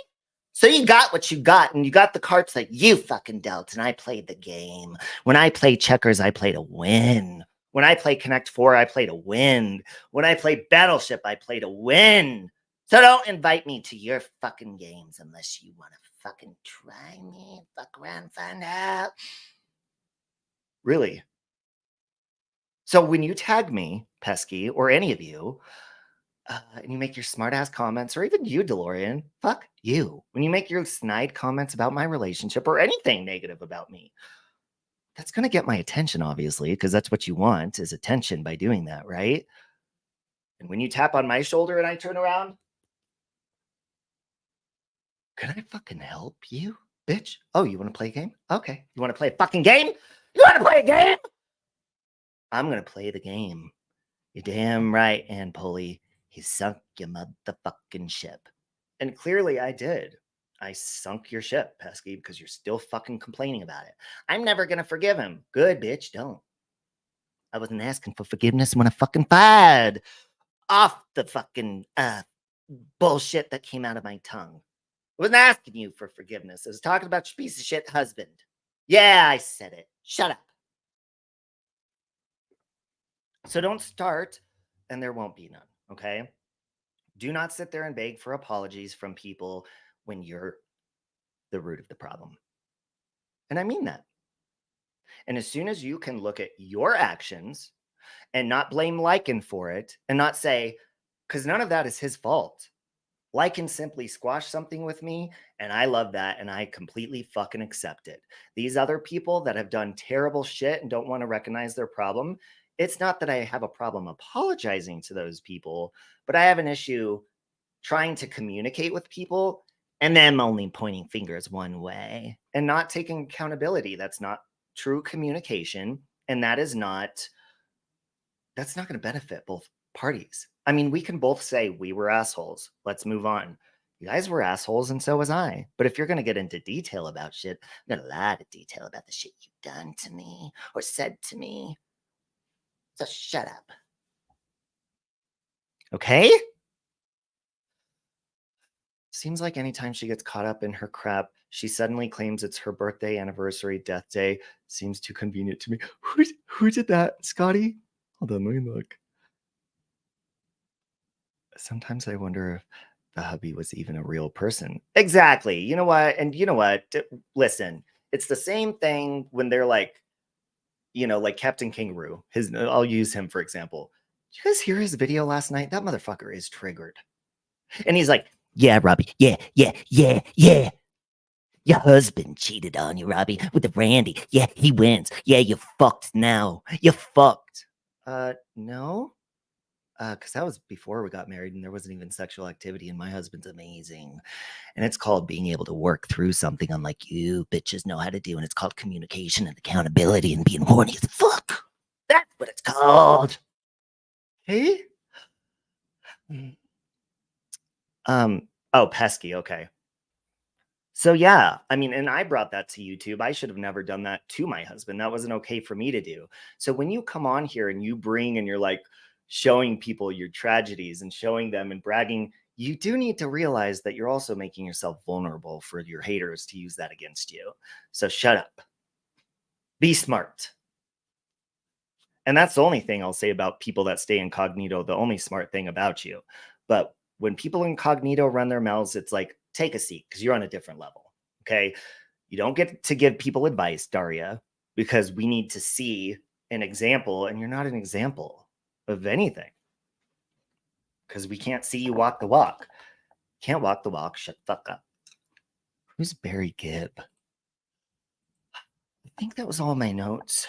So you got what you got, and you got the cards that you fucking dealt, and I played the game. When I play checkers, I play to win. When I play Connect 4, I play to win. When I play Battleship, I play to win. So don't invite me to your fucking games unless you want to fucking try me, fuck around, find out. Really? So when you tag me, Pesky, or any of you, and you make your smart ass comments, or even you, DeLorean, fuck you. When you make your snide comments about my relationship or anything negative about me, that's going to get my attention, obviously, because that's what you want is attention by doing that, right? And when you tap on my shoulder and I turn around, can I fucking help you, bitch? Oh, you want to play a game? Okay. You want to play a fucking game? You want to play a game? I'm going to play the game. You're damn right, Ann Pulley. He sunk your motherfucking ship. And clearly I did. I sunk your ship, Pesky, because you're still fucking complaining about it. I'm never going to forgive him. Good, bitch, don't. I wasn't asking for forgiveness when I fucking fired off the fucking bullshit that came out of my tongue. I wasn't asking you for forgiveness. I was talking about your piece of shit husband. Yeah, I said it. Shut up. So don't start, and there won't be none, okay? Do not sit there and beg for apologies from people when you're the root of the problem. And I mean that. And as soon as you can look at your actions and not blame Lycan for it and not say, because none of that is his fault. Lycan simply squashed something with me, and I love that, and I completely fucking accept it. These other people that have done terrible shit and don't want to recognize their problem, it's not that I have a problem apologizing to those people, but I have an issue trying to communicate with people and them only pointing fingers one way and not taking accountability. That's not true communication. And that's not going to benefit both parties. I mean, we can both say we were assholes. Let's move on. You guys were assholes, and so was I. But if you're going to get into detail about shit, I'm got a lot of detail about the shit you've done to me or said to me. So shut up. Okay? Seems like anytime she gets caught up in her crap, she suddenly claims it's her birthday, anniversary, death day. Seems too convenient to me. Who did that, Scotty? Hold on, let me look. Sometimes I wonder if the hubby was even a real person. Exactly. You know what? And you know what? Listen, it's the same thing when they're like, like Captain Kangaroo. I'll use him for example. Did you guys hear his video last night? That motherfucker is triggered. And he's like, yeah, Robbie. Yeah. Your husband cheated on you, Robbie, with the Randy. Yeah, he wins. Yeah, you're fucked now. You're fucked. No. Because that was before we got married and there wasn't even sexual activity, and my husband's amazing. And it's called being able to work through something, unlike you bitches know how to do. And it's called communication and accountability and being horny as fuck. That's what it's called. Hey? Oh, pesky. Okay. So yeah, I mean, and I brought that to YouTube. I should have never done that to my husband. That wasn't okay for me to do. So when you come on here and you bring and you're like showing people your tragedies and showing them and bragging, you do need to realize that you're also making yourself vulnerable for your haters to use that against you. So shut up. Be smart. And that's the only thing I'll say about people that stay incognito, the only smart thing about you. But when people incognito run their mouths, it's like, take a seat because you're on a different level. Okay. You don't get to give people advice, Daria, because we need to see an example, and you're not an example of anything because we can't see you walk the walk. Can't walk the walk. Shut the fuck up. Who's Barry Gibb? I think that was all my notes.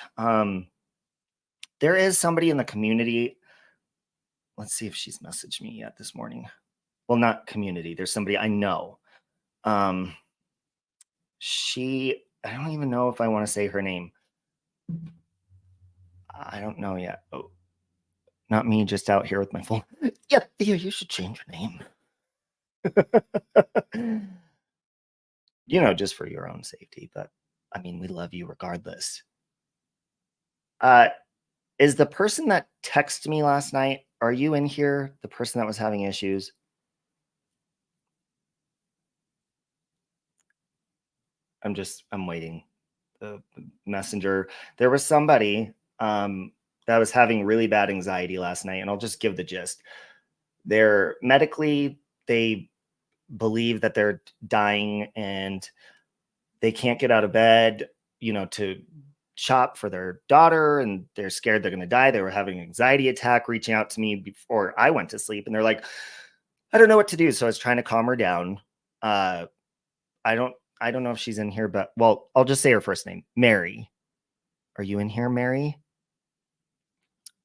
There is somebody in the community. Let's see if she's messaged me yet this morning. Well, not community. There's somebody I know. I don't even know if I want to say her name. I don't know yet. Oh, not me, just out here with my phone. Yeah, Thea, you should change your name. Just for your own safety. But I mean, we love you regardless. Is the person that texted me last night, are you in here? The person that was having issues? I'm waiting. The messenger. There was somebody that was having really bad anxiety last night, and I'll just give the gist. They're medically, they believe that they're dying and they can't get out of bed, to shop for their daughter, and they're scared they're going to die. They were having an anxiety attack, reaching out to me before I went to sleep, and they're like, I don't know what to do. So I was trying to calm her down. I don't know if she's in here, but well, I'll just say her first name, Mary. Are you in here, Mary?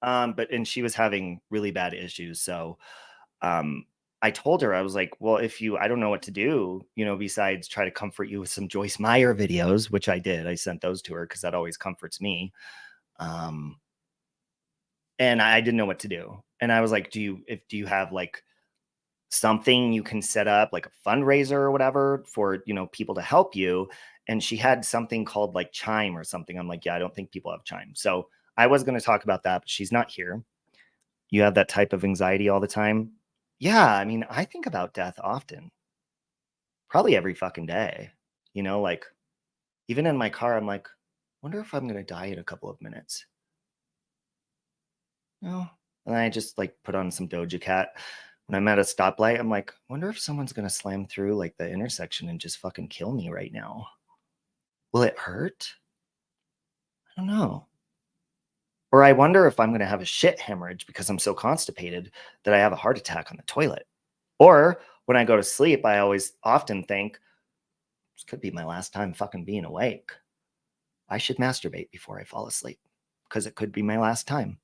And she was having really bad issues. So I told her, I was like, well, I don't know what to do, besides try to comfort you with some Joyce Meyer videos, which I did. I sent those to her because that always comforts me. And I didn't know what to do. And I was like, do you have like something you can set up, like a fundraiser or whatever for, people to help you? And she had something called like Chime or something. I'm like, yeah, I don't think people have Chime. So I was going to talk about that, but she's not here. You have that type of anxiety all the time? Yeah, I mean, I think about death often. Probably every fucking day. Like even in my car, I'm like, wonder if I'm going to die in a couple of minutes. No. And I just like put on some Doja Cat. When I'm at a stoplight, I'm like, wonder if someone's going to slam through like the intersection and just fucking kill me right now. Will it hurt? I don't know. Or I wonder if I'm going to have a shit hemorrhage because I'm so constipated that I have a heart attack on the toilet. Or when I go to sleep, I often think, this could be my last time fucking being awake. I should masturbate before I fall asleep because it could be my last time.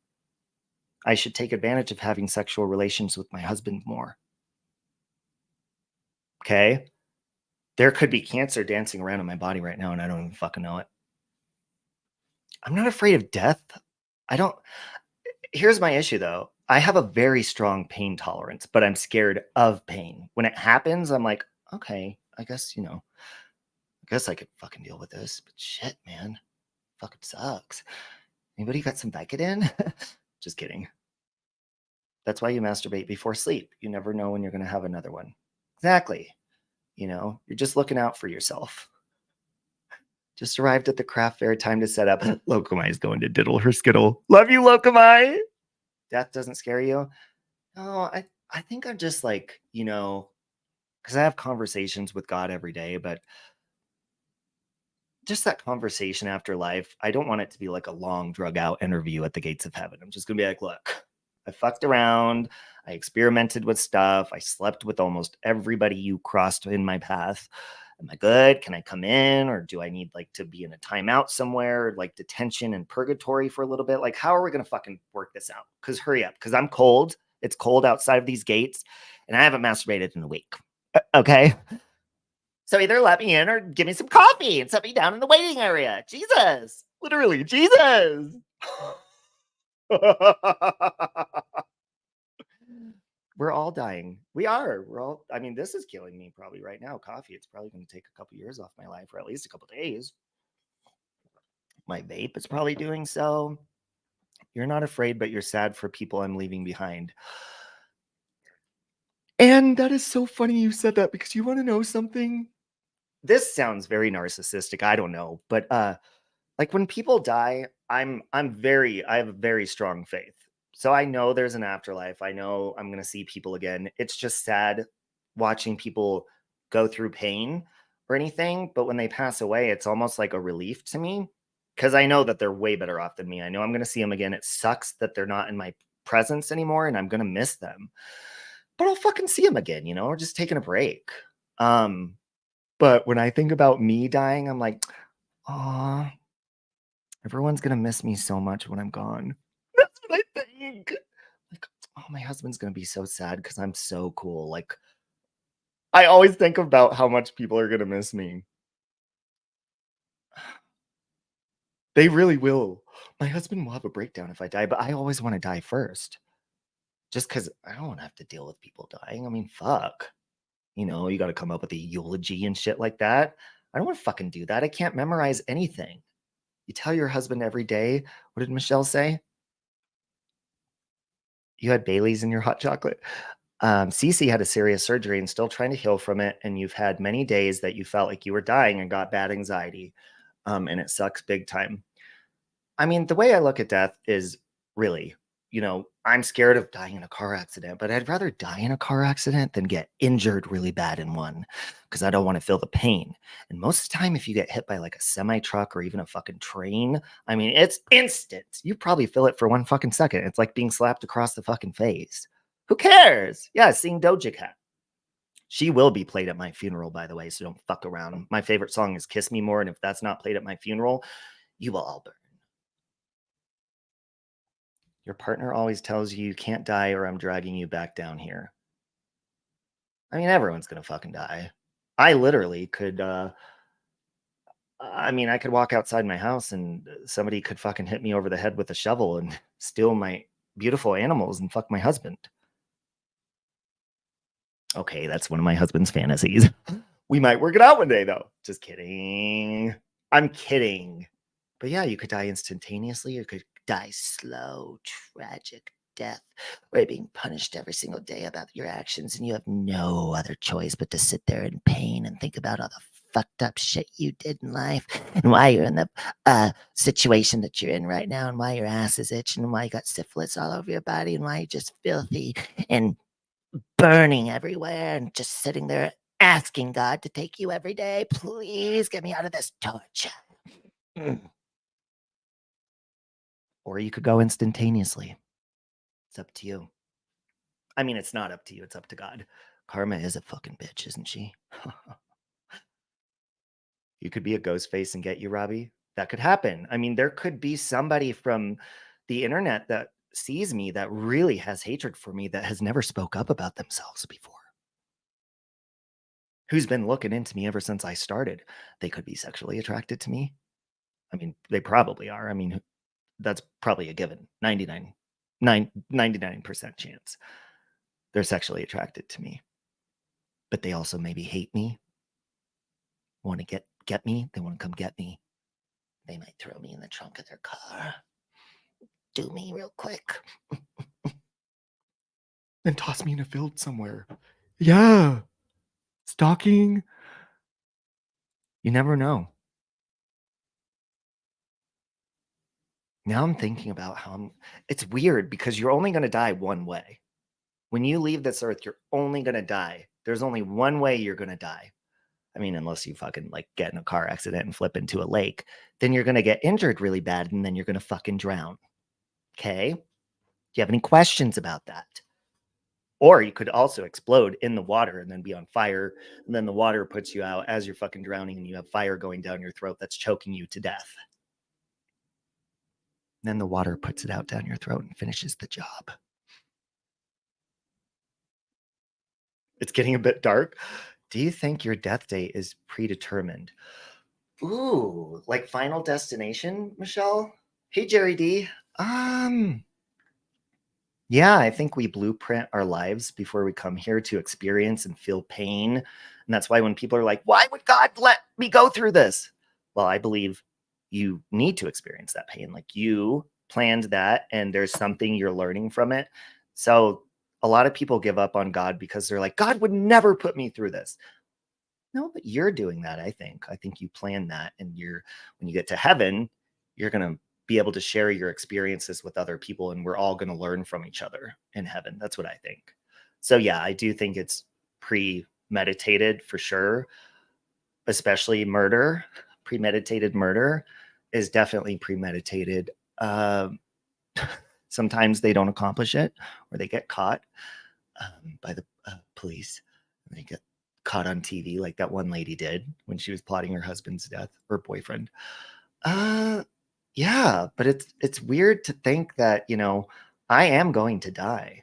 I should take advantage of having sexual relations with my husband more. Okay? There could be cancer dancing around in my body right now, and I don't even fucking know it. I'm not afraid of death. I don't. Here's my issue though. I have a very strong pain tolerance, but I'm scared of pain. When it happens, I'm like, okay, I guess, I guess I could fucking deal with this. But shit, man, fucking sucks. Anybody got some Vicodin? Just kidding. That's why you masturbate before sleep. You never know when you're going to have another one. Exactly. You're just looking out for yourself. Just arrived at the craft fair. Time to set up. Locomai's going to diddle her skittle. Love you, Locomai. Death doesn't scare you? No, I think I'm just like, because I have conversations with God every day, but just that conversation after life, I don't want it to be like a long drug out interview at the gates of heaven. I'm just gonna be like, look, I fucked around, I experimented with stuff, I slept with almost everybody you crossed in my path. Am I good? Can I come in? Or do I need like to be in a timeout somewhere, like detention and purgatory for a little bit? Like, how are we gonna fucking work this out? Because hurry up, because I'm cold. It's cold outside of these gates, and I haven't masturbated in a week. Okay. So either let me in or give me some coffee and set me down in the waiting area. Jesus. Literally, Jesus. We're all dying. We are. I mean, this is killing me probably right now. Coffee, it's probably going to take a couple years off my life, or at least a couple days. My vape is probably doing so. You're not afraid, but you're sad for people I'm leaving behind. And that is so funny you said that, because you want to know something? This sounds very narcissistic. I don't know, but like when people die, I have a very strong faith. So I know there's an afterlife. I know I'm going to see people again. It's just sad watching people go through pain or anything, but when they pass away, it's almost like a relief to me, because I know that they're way better off than me. I know I'm going to see them again. It sucks that they're not in my presence anymore, and I'm going to miss them. But I'll fucking see them again, or just taking a break. But when I think about me dying, I'm like, "Aw, everyone's gonna miss me so much when I'm gone." That's what I think. Like, oh, my husband's gonna be so sad because I'm so cool. Like, I always think about how much people are gonna miss me. They really will. My husband will have a breakdown if I die, but I always want to die first. Just because I don't want to have to deal with people dying. I mean, fuck. You got to come up with a eulogy and shit like that. I don't want to fucking do that. I can't memorize anything. You tell your husband every day. What did Michelle say? You had Bailey's in your hot chocolate. Cece had a serious surgery and still trying to heal from it. And you've had many days that you felt like you were dying and got bad anxiety. And it sucks big time. I mean, the way I look at death is really, I'm scared of dying in a car accident, but I'd rather die in a car accident than get injured really bad in one, because I don't want to feel the pain. And most of the time, if you get hit by like a semi truck or even a fucking train, I mean, it's instant. You probably feel it for 1 fucking second. It's like being slapped across the fucking face. Who cares? Yeah, seeing Doja Cat. She will be played at my funeral, by the way, so don't fuck around. My favorite song is Kiss Me More, and if that's not played at my funeral, you will all burn. Your partner always tells you you can't die or I'm dragging you back down here. I mean, everyone's gonna fucking die. I literally could, I could walk outside my house and somebody could fucking hit me over the head with a shovel and steal my beautiful animals and fuck my husband. Okay, that's one of my husband's fantasies. We might work it out one day, though. Just kidding. I'm kidding. But yeah, you could die instantaneously. You could die slow, tragic death, where you're being punished every single day about your actions, and you have no other choice but to sit there in pain and think about all the fucked up shit you did in life, and why you're in the situation that you're in right now, and why your ass is itching, and why you got syphilis all over your body, and why you're just filthy and burning everywhere, and just sitting there asking God to take you every day. Please get me out of this torture. Or you could go instantaneously. It's up to you. I mean, it's not up to you. It's up to God. Karma is a fucking bitch, isn't she? You could be a ghost face and get you, Robbie. That could happen. I mean, there could be somebody from the internet that sees me that really has hatred for me that has never spoke up about themselves before. Who's been looking into me ever since I started. They could be sexually attracted to me. I mean, they probably are. I mean, that's probably a given. 99% chance they're sexually attracted to me. But they also maybe hate me, want to get me. They want to come get me. They might throw me in the trunk of their car. Do me real quick. And toss me in a field somewhere. Yeah. Stalking. You never know. Now I'm thinking about how it's weird because you're only going to die one way. When you leave this earth, you're only going to die. There's only one way you're going to die. I mean, unless you fucking like get in a car accident and flip into a lake, then you're going to get injured really bad and then you're going to fucking drown. Okay? Do you have any questions about that? Or you could also explode in the water and then be on fire. And then the water puts you out as you're fucking drowning and you have fire going down your throat that's choking you to death. And then the water puts it out down your throat and finishes the job. It's getting a bit dark. Do you think your death date is predetermined? Ooh, like Final Destination, Michelle? Hey, Jerry D. Yeah, I think we blueprint our lives before we come here to experience and feel pain. And that's why when people are like, why would God let me go through this? Well, I believe you need to experience that pain. Like you planned that and there's something you're learning from it. So a lot of people give up on God because they're like, God would never put me through this. No, but you're doing that, I think. I think you planned that. And when you get to heaven, you're going to be able to share your experiences with other people and we're all going to learn from each other in heaven. That's what I think. So yeah, I do think it's premeditated for sure, especially murder. Premeditated murder is definitely premeditated. Sometimes they don't accomplish it or they get caught by the police. They get caught on TV like that one lady did when she was plotting her husband's death or boyfriend. Yeah, but it's weird to think that, I am going to die.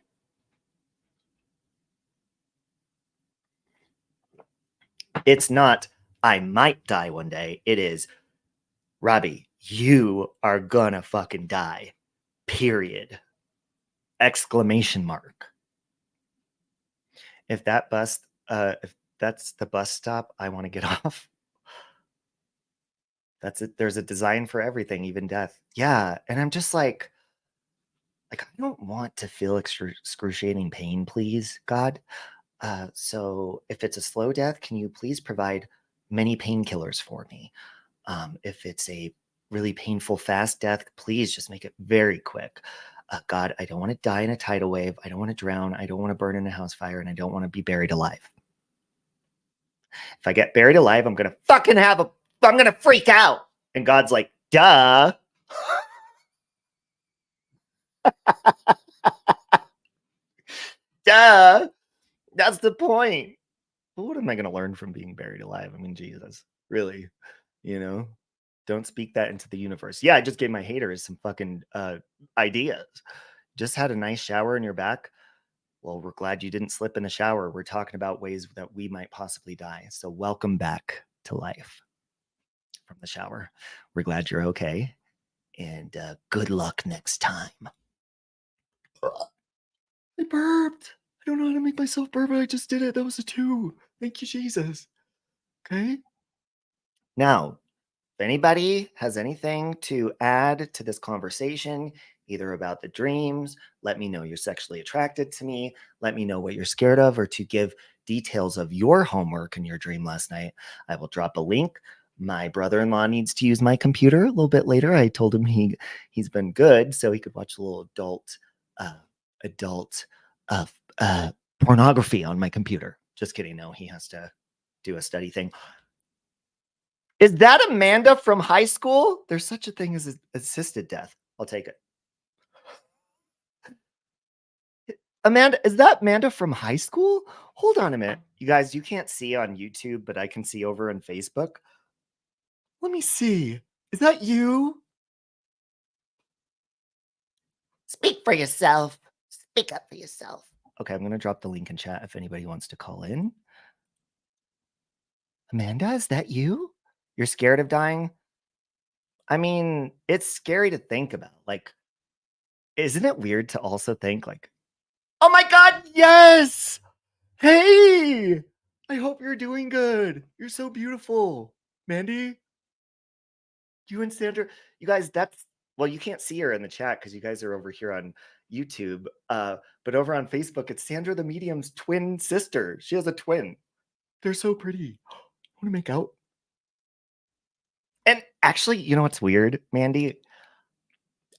It's not, I might die one day. It is, Robbie, you are gonna fucking die. Period. Exclamation mark. If that's the bus stop, I want to get off. That's it. There's a design for everything, even death. Yeah. And I'm just like I don't want to feel excruciating pain, please, God. So if it's a slow death, can you please provide many painkillers for me? If it's a really painful fast death, please just make it very quick. God, I don't want to die in a tidal wave. I don't want to drown. I don't want to burn in a house fire, and I don't want to be buried alive. If I get buried alive, I'm gonna I'm gonna freak out. And God's like, duh. Duh. That's the point. But what am I going to learn from being buried alive? I mean, Jesus, really, don't speak that into the universe. Yeah, I just gave my haters some fucking ideas. Just had a nice shower in your back. Well, we're glad you didn't slip in the shower. We're talking about ways that we might possibly die. So welcome back to life from the shower. We're glad you're okay. And good luck next time. I burped. I don't know how to make myself burp, but I just did it. That was a 2. Thank you, Jesus. Okay. Now, if anybody has anything to add to this conversation, either about the dreams, let me know you're sexually attracted to me, let me know what you're scared of, or to give details of your homework in your dream last night, I will drop a link. My brother-in-law needs to use my computer a little bit later. I told him he's been good, so he could watch a little adult pornography on my computer. Just kidding. No, he has to do a study thing. Is that Amanda from high school? There's such a thing as assisted death. I'll take it. Amanda, is that Amanda from high school? Hold on a minute. You guys, you can't see on YouTube, but I can see over on Facebook. Let me see. Is that you? Speak for yourself. Speak up for yourself. Okay, I'm going to drop the link in chat if anybody wants to call in. Amanda, is that you? You're scared of dying? I mean, it's scary to think about. Like, isn't it weird to also think like, oh my God, yes! Hey! I hope you're doing good. You're so beautiful. Mandy, you and Sandra, you guys, well, you can't see her in the chat because you guys are over here on YouTube. But over on Facebook, it's Sandra the Medium's twin sister. She has a twin. They're so pretty. Want to make out? And actually, you know what's weird, Mandy?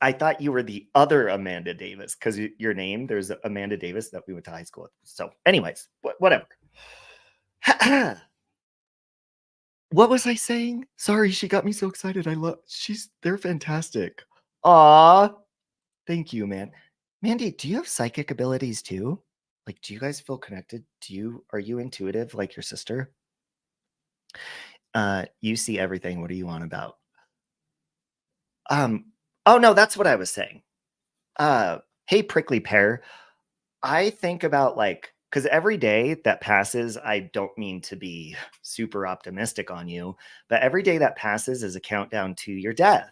I thought you were the other Amanda Davis because your name, there's Amanda Davis that we went to high school with. So, anyways, whatever. What was I saying? Sorry, she got me so excited. They're fantastic. Aw, thank you, man. Mandy, do you have psychic abilities too? Like, do you guys feel connected? Are you intuitive like your sister? You see everything. What are you on about? Oh no, that's what I was saying. Hey, prickly pear. I think about because every day that passes, I don't mean to be super optimistic on you, but every day that passes is a countdown to your death.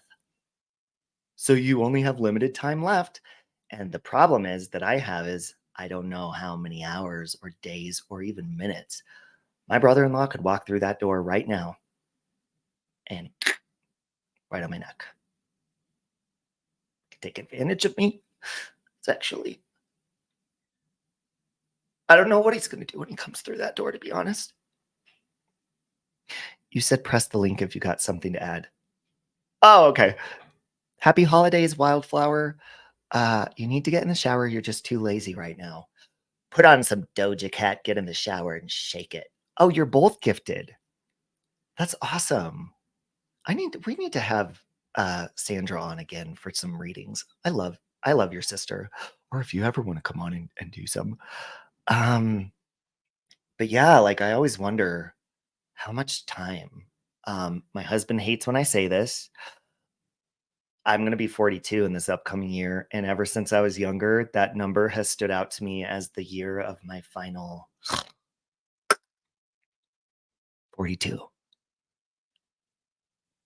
So you only have limited time left. And the problem is that I don't know how many hours or days or even minutes. My brother-in-law could walk through that door right now and right on my neck. Could take advantage of me sexually. I don't know what he's going to do when he comes through that door, to be honest. You said press the link if you got something to add. Oh, okay. Happy holidays, Wildflower. You need to get in the shower. You're just too lazy right now. Put on some Doja Cat, get in the shower and shake it. Oh, you're both gifted. That's awesome. We need to have Sandra on again for some readings. I love your sister. Or if you ever want to come on and do some. But yeah, I always wonder how much time. My husband hates when I say this. I'm going to be 42 in this upcoming year. And ever since I was younger, that number has stood out to me as the year of my final 42.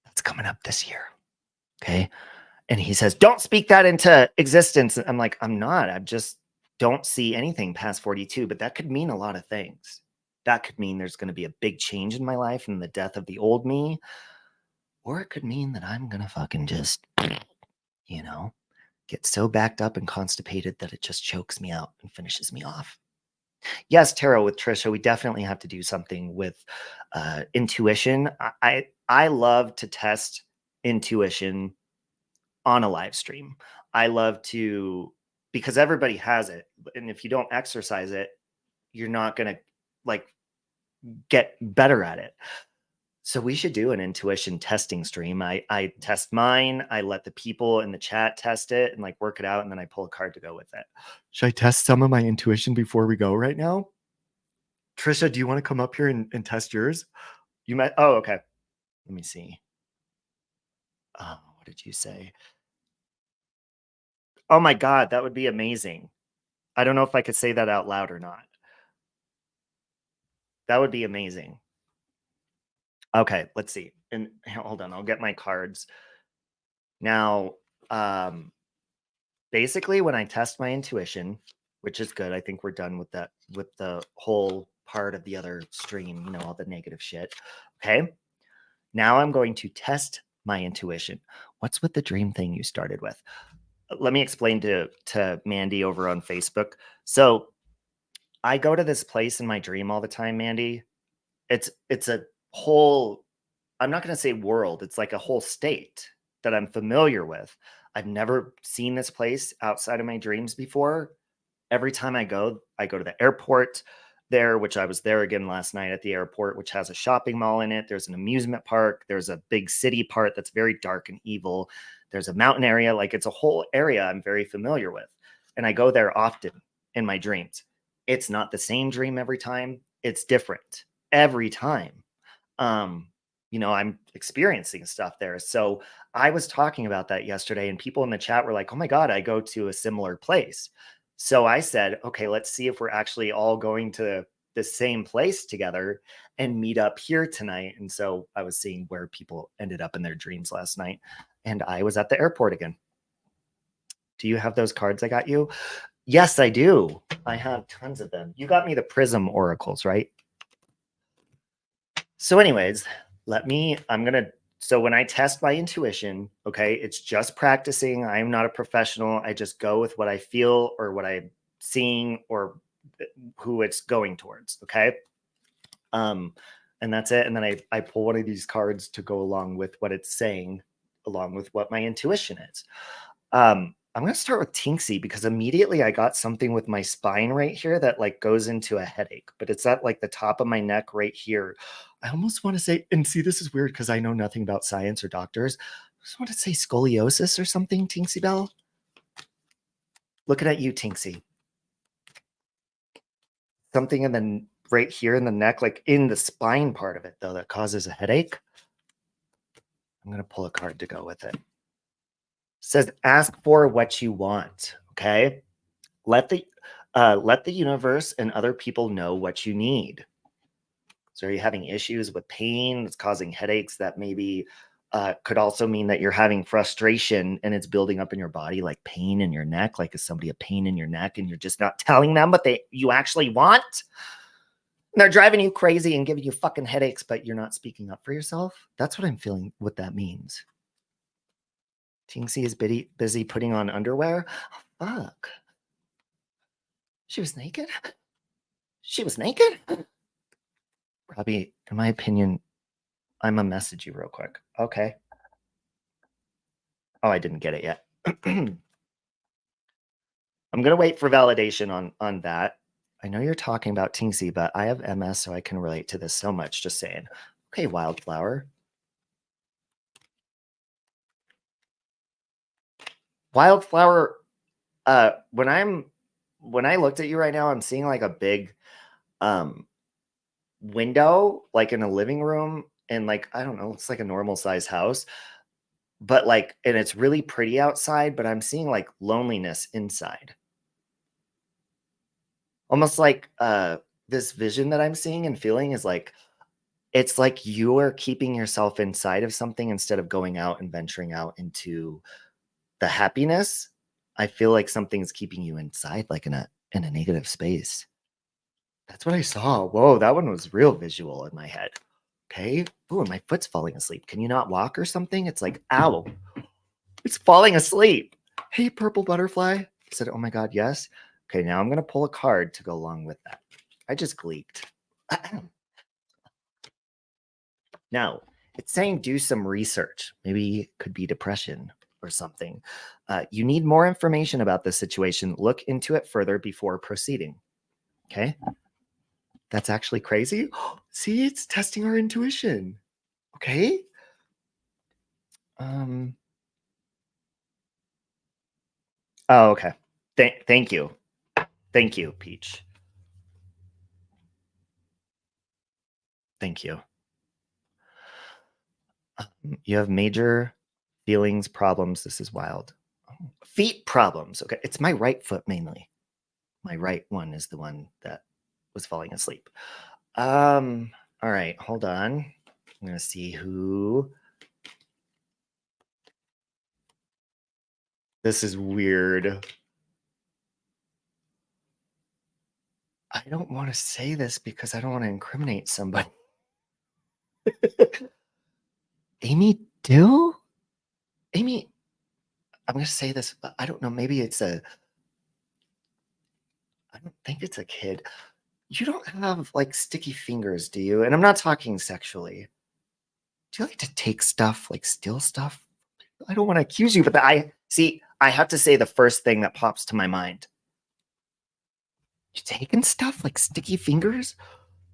That's coming up this year. Okay. And he says, don't speak that into existence. I'm like, I'm not. I just don't see anything past 42, but that could mean a lot of things. That could mean there's going to be a big change in my life and the death of the old me. Or it could mean that I'm going to fucking just, get so backed up and constipated that it just chokes me out and finishes me off. Yes, tarot with Trisha, we definitely have to do something with intuition. I love to test intuition on a live stream. I love to, because everybody has it. And if you don't exercise it, you're not going to get better at it. So we should do an intuition testing stream. I test mine. I let the people in the chat test it and work it out. And then I pull a card to go with it. Should I test some of my intuition before we go right now? Trisha, do you want to come up here and test yours? You might. Oh, okay. Let me see. Oh, what did you say? Oh my God, that would be amazing. I don't know if I could say that out loud or not. That would be amazing. Okay, let's see. And hold on, I'll get my cards. Now, basically when I test my intuition, which is good, I think we're done with that, with the whole part of the other stream, all the negative shit. Okay. Now I'm going to test my intuition. What's with the dream thing you started with? Let me explain to Mandy over on Facebook. So I go to this place in my dream all the time, Mandy. It's a whole, I'm not going to say world. It's like a whole state that I'm familiar with. I've never seen this place outside of my dreams before. Every time I go to the airport there, which I was there again last night at the airport, which has a shopping mall in it. There's an amusement park. There's a big city part that's very dark and evil. There's a mountain area. It's a whole area I'm very familiar with. And I go there often in my dreams. It's not the same dream every time. It's different every time. you know, I'm experiencing stuff there. So I was talking about that yesterday, and people in the chat were like, oh my God, I go to a similar place. So I said, okay, let's see if we're actually all going to the same place together and meet up here tonight. And so I was seeing where people ended up in their dreams last night. And I was at the airport again. Do you have those cards I got you? Yes, I do. I have tons of them. You got me the Prism Oracles, right? So anyways, so when I test my intuition, okay, it's just practicing. I am not a professional. I just go with what I feel or what I'm seeing or who it's going towards, okay? And that's it. And then I pull one of these cards to go along with what it's saying, along with what my intuition is. I'm going to start with Tinksy because immediately I got something with my spine right here that like goes into a headache, but it's at like the top of my neck right here. I almost want to say, and see, this is weird because I know nothing about science or doctors. I just want to say scoliosis or something, Tinksy Bell. Looking at you, Tinksy. Something in the right here in the neck, like in the spine part of it, though, that causes a headache. I'm going to pull a card to go with it. Says ask for what you want. Okay. Let the universe and other people know what you need. So are you having issues with pain that's causing headaches that maybe could also mean that you're having frustration and it's building up in your body, like pain in your neck? Like is somebody a pain in your neck and you're just not telling them what you actually want? And they're driving you crazy and giving you fucking headaches, but you're not speaking up for yourself. That's what I'm feeling what that means. Tinksy is busy putting on underwear. Oh, fuck. She was naked? She was naked? Robbie, in my opinion, I'm gonna message you real quick. Okay. Oh, I didn't get it yet. I'm gonna wait for validation on that. I know you're talking about Tinksy, but I have MS, so I can relate to this so much. Just saying. Okay, Wildflower. Wildflower, when I looked at you right now, I'm seeing like a big window, like in a living room, and like, I don't know, it's like a normal size house. But like, and it's really pretty outside, but I'm seeing like loneliness inside. Almost like this vision that I'm seeing and feeling is like, it's like you are keeping yourself inside of something instead of going out and venturing out into the happiness. I feel like something's keeping you inside, like in a negative space. That's what I saw. Whoa, that one was real visual in my head. Okay. Oh, and my foot's falling asleep. Can you not walk or something? It's like, ow, it's falling asleep. Hey, purple butterfly. I said, oh my God, yes. Okay, now I'm going to pull a card to go along with that. I just gleeked. Now, it's saying do some research. Maybe it could be depression or something. You need more information about this situation. Look into it further before proceeding. Okay? That's actually crazy. See, it's testing our intuition. Okay? Oh, okay. Thank you. Thank you, Peach. Thank you. You have major feelings, problems. This is wild. Feet problems. Okay. It's my right foot mainly. My right one is the one that was falling asleep. All right. Hold on. I'm going to see who. This is weird. I don't want to say this because I don't want to incriminate somebody. Amy Dill? Amy, I'm going to say this. I don't know. Maybe it's I don't think it's a kid. You don't have like sticky fingers, do you? And I'm not talking sexually. Do you like to take stuff, like steal stuff? I don't want to accuse you, but I have to say the first thing that pops to my mind. You taking stuff like sticky fingers?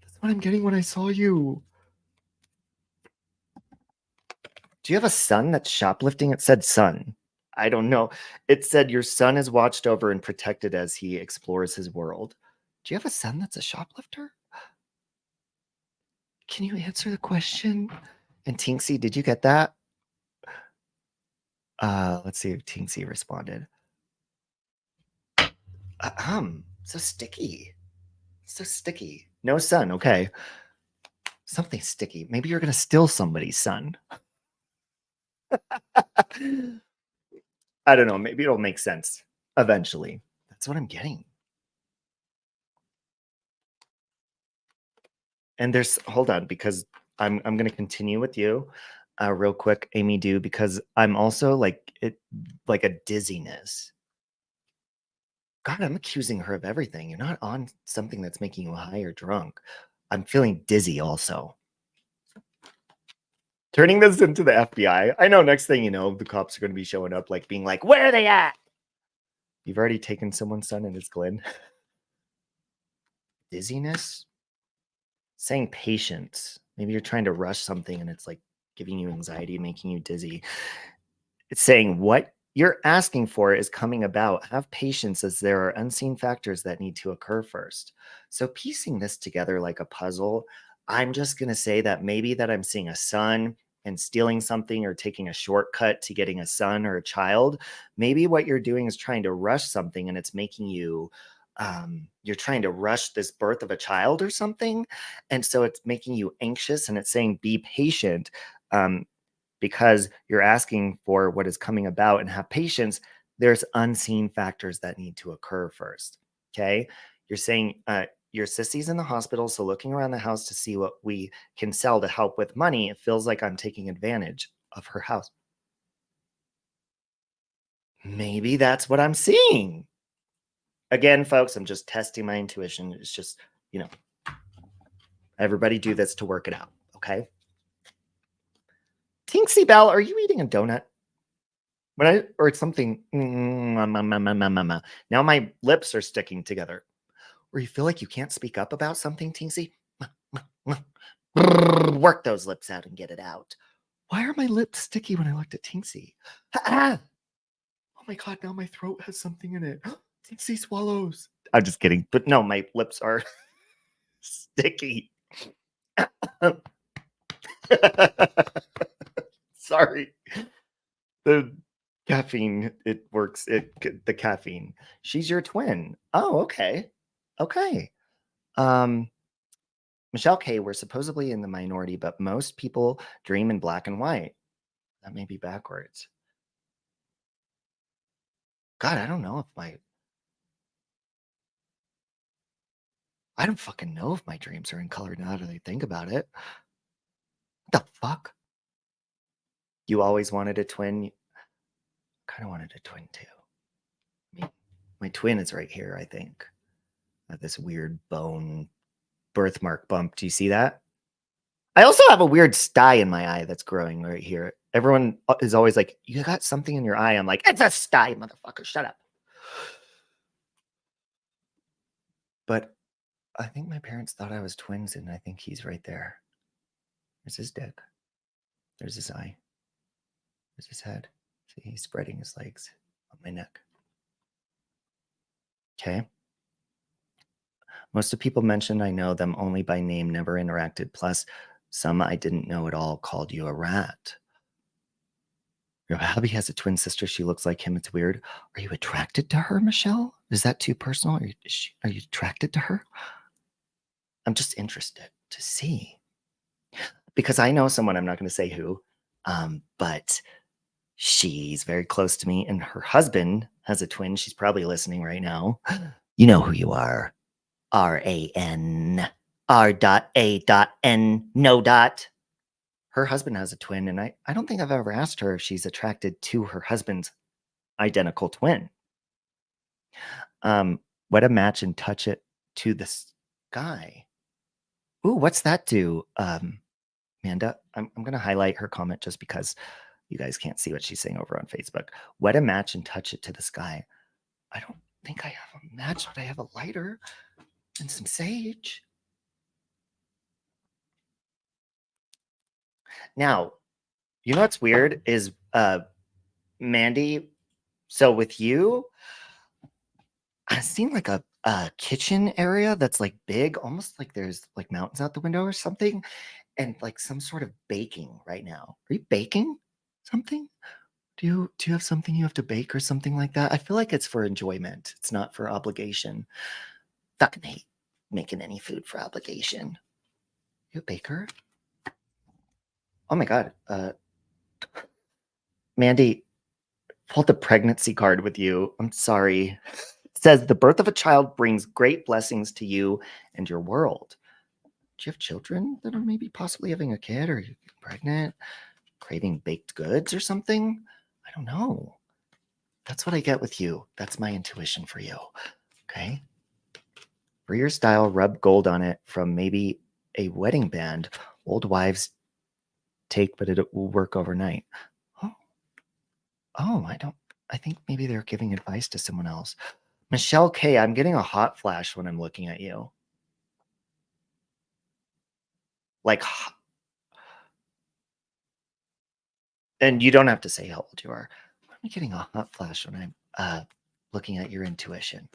That's what I'm getting when I saw you. Do you have a son that's shoplifting? It said son. I don't know. It said your son is watched over and protected as he explores his world. Do you have a son that's a shoplifter? Can you answer the question? And Tinksy, did you get that? Let's see if Tinksy responded. So sticky. So sticky. No sun, okay. Something sticky. Maybe you're gonna steal somebody's son. I don't know. Maybe it'll make sense eventually. That's what I'm getting. And there's hold on, because I'm gonna continue with you real quick, Amy Do, because I'm also like like a dizziness. God, I'm accusing her of everything. You're not on something that's making you high or drunk. I'm feeling dizzy also. Turning this into the FBI. I know next thing you know, the cops are going to be showing up, like being like, where are they at? You've already taken someone's son and it's Glenn. Dizziness? Saying patience. Maybe you're trying to rush something and it's like giving you anxiety, making you dizzy. It's saying what you're asking for is coming about. Have patience, as there are unseen factors that need to occur first. So piecing this together like a puzzle, I'm just going to say that maybe that I'm seeing a son and stealing something or taking a shortcut to getting a son or a child. Maybe what you're doing is trying to rush something and it's making you you're trying to rush this birth of a child or something. And so it's making you anxious, and it's saying be patient. Because you're asking for what is coming about, and have patience, there's unseen factors that need to occur first. Okay. You're saying your sissy's in the hospital. So looking around the house to see what we can sell to help with money, it feels like I'm taking advantage of her house. Maybe that's what I'm seeing. Again, folks, I'm just testing my intuition. It's just, everybody do this to work it out. Okay. Tinksy Bell, are you eating a donut? Or it's something. Now my lips are sticking together. Or you feel like you can't speak up about something, Tinksy? Work those lips out and get it out. Why are my lips sticky when I looked at Tinksy? Oh my God, now my throat has something in it. Tinksy swallows. I'm just kidding. But no, my lips are sticky. Sorry. The caffeine, it works. The caffeine. She's your twin. Oh, okay. Okay. Michelle K, we're supposedly in the minority, but most people dream in black and white. That may be backwards. God, I don't know if I don't fucking know if my dreams are in color now that I think about it. What the fuck? You always wanted a twin? Kind of wanted a twin too. I mean, my twin is right here, I think. This weird bone birthmark bump. Do you see that? I also have a weird sty in my eye that's growing right here. Everyone is always like, you got something in your eye. I'm like, it's a sty, motherfucker. Shut up. But I think my parents thought I was twins, and I think he's right there. There's his dick. There's his eye. There's his head. See, he's spreading his legs on my neck. Okay. Most of people mentioned I know them only by name, never interacted. Plus, some I didn't know at all called you a rat. Your hubby has a twin sister. She looks like him. It's weird. Are you attracted to her, Michelle? Is that too personal? Are you attracted to her? I'm just interested to see. Because I know someone, I'm not going to say who, but she's very close to me, and her husband has a twin. She's probably listening right now. You know who you are. RAN. R.A.N. No dot. Her husband has a twin, and I don't think I've ever asked her if she's attracted to her husband's identical twin. What a match and touch it to the sky. Ooh, what's that do? Amanda, I'm going to highlight her comment just because you guys can't see what she's saying over on Facebook. Wet a match and touch it to the sky. I don't think I have a match, but I have a lighter and some sage. Now, you know what's weird is Mandy. So with you, I've seen like a kitchen area that's like big, almost like there's like mountains out the window or something. and like some sort of baking right now. Are you baking something? Do you have something you have to bake or something like that? I feel like it's for enjoyment. It's not for obligation. Fucking hate making any food for obligation. You a baker? Oh my god. Mandy, pulled the pregnancy card with you. I'm sorry. It says the birth of a child brings great blessings to you and your world. Do you have children that are maybe possibly having a kid, or you pregnant, craving baked goods or something? I don't know. That's what I get with you. That's my intuition for you. Okay. For your style, rub gold on it from maybe a wedding band. Old wives take, but it will work overnight. Oh, I think maybe they're giving advice to someone else. Michelle K, I'm getting a hot flash when I'm looking at you. Like, and you don't have to say how old you are. I'm getting a hot flash when I'm looking at your intuition.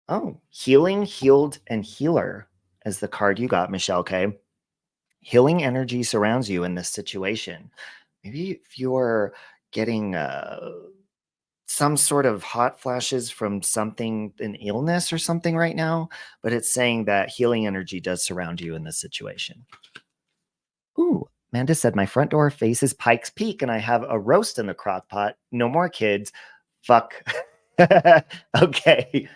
Oh, healing, healed, and healer is the card you got, Michelle K. Healing energy surrounds you in this situation. Maybe if you're getting some sort of hot flashes from something, an illness or something right now, but it's saying that healing energy does surround you in this situation. Ooh, Amanda said, my front door faces Pikes Peak and I have a roast in the crock pot. No more kids. Fuck. Okay.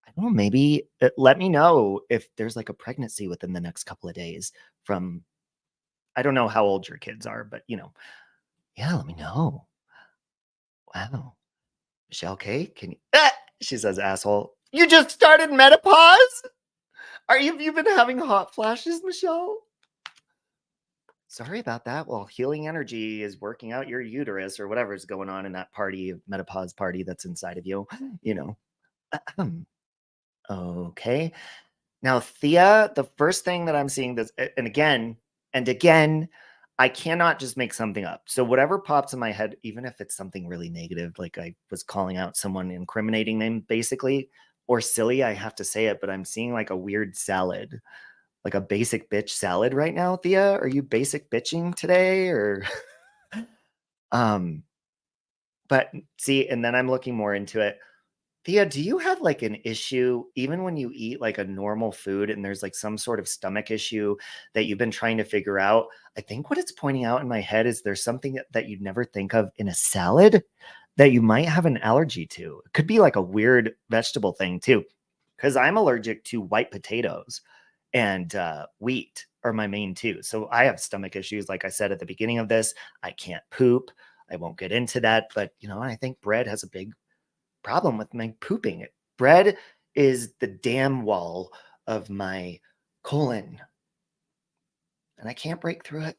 I don't know, maybe let me know if there's like a pregnancy within the next couple of days from, I don't know how old your kids are, but yeah, let me know. Wow. Michelle K, can you? She says, asshole. You just started menopause? Have you been having hot flashes, Michelle? Sorry about that. Well, healing energy is working out your uterus or whatever is going on in that party, menopause party that's inside of you. Okay. Now, Thea, the first thing that I'm seeing this, and again, I cannot just make something up. So whatever pops in my head, even if it's something really negative, like I was calling out someone, incriminating them basically, or silly, I have to say it, but I'm seeing like a weird salad, like a basic bitch salad right now. Thea, are you basic bitching today or but see, and then I'm looking more into it. Thea, do you have like an issue even when you eat like a normal food and there's like some sort of stomach issue that you've been trying to figure out? I think what it's pointing out in my head is there's something that you'd never think of in a salad that you might have an allergy to. It could be like a weird vegetable thing too, because I'm allergic to white potatoes and wheat are my main two. So I have stomach issues. Like I said at the beginning of this, I can't poop. I won't get into that, but I think bread has a big problem with my pooping. Bread is the dam wall of my colon, and I can't break through it.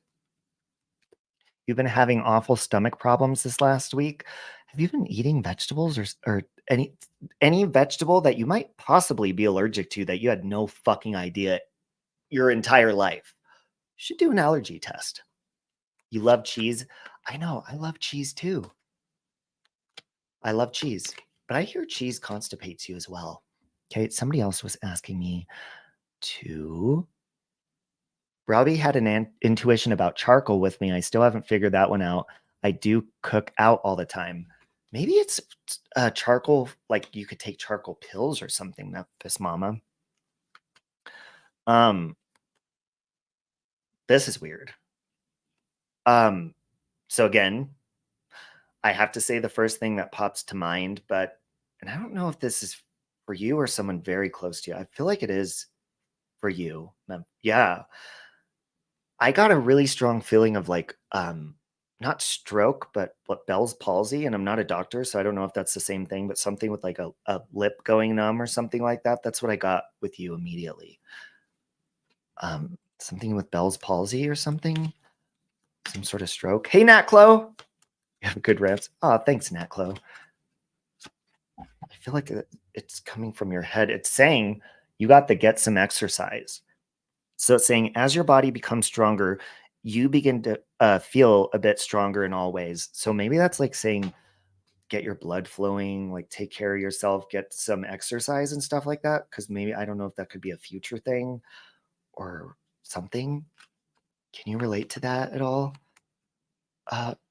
You've been having awful stomach problems this last week. Have you been eating vegetables or any vegetable that you might possibly be allergic to that you had no fucking idea your entire life? You should do an allergy test. You love cheese? I know, I love cheese too. I love cheese, but I hear cheese constipates you as well. Okay, somebody else was asking me to. Robbie had an intuition about charcoal with me. I still haven't figured that one out. I do cook out all the time. Maybe it's charcoal, like you could take charcoal pills or something, Memphis Mama. This is weird. So again, I have to say the first thing that pops to mind, and I don't know if this is for you or someone very close to you. I feel like it is for you. Yeah. I got a really strong feeling of like, not stroke, but Bell's palsy. And I'm not a doctor, so I don't know if that's the same thing, but something with like a lip going numb or something like that. That's what I got with you immediately. Something with Bell's palsy or something, some sort of stroke. Hey, Natclo. You have good reps. Oh, thanks, Natclo. I feel like it's coming from your head. It's saying you got to get some exercise. So it's saying as your body becomes stronger, you begin to feel a bit stronger in all ways. So maybe that's like saying get your blood flowing, like take care of yourself, get some exercise and stuff like that. Because maybe I don't know if that could be a future thing. or something. Can you relate to that at all?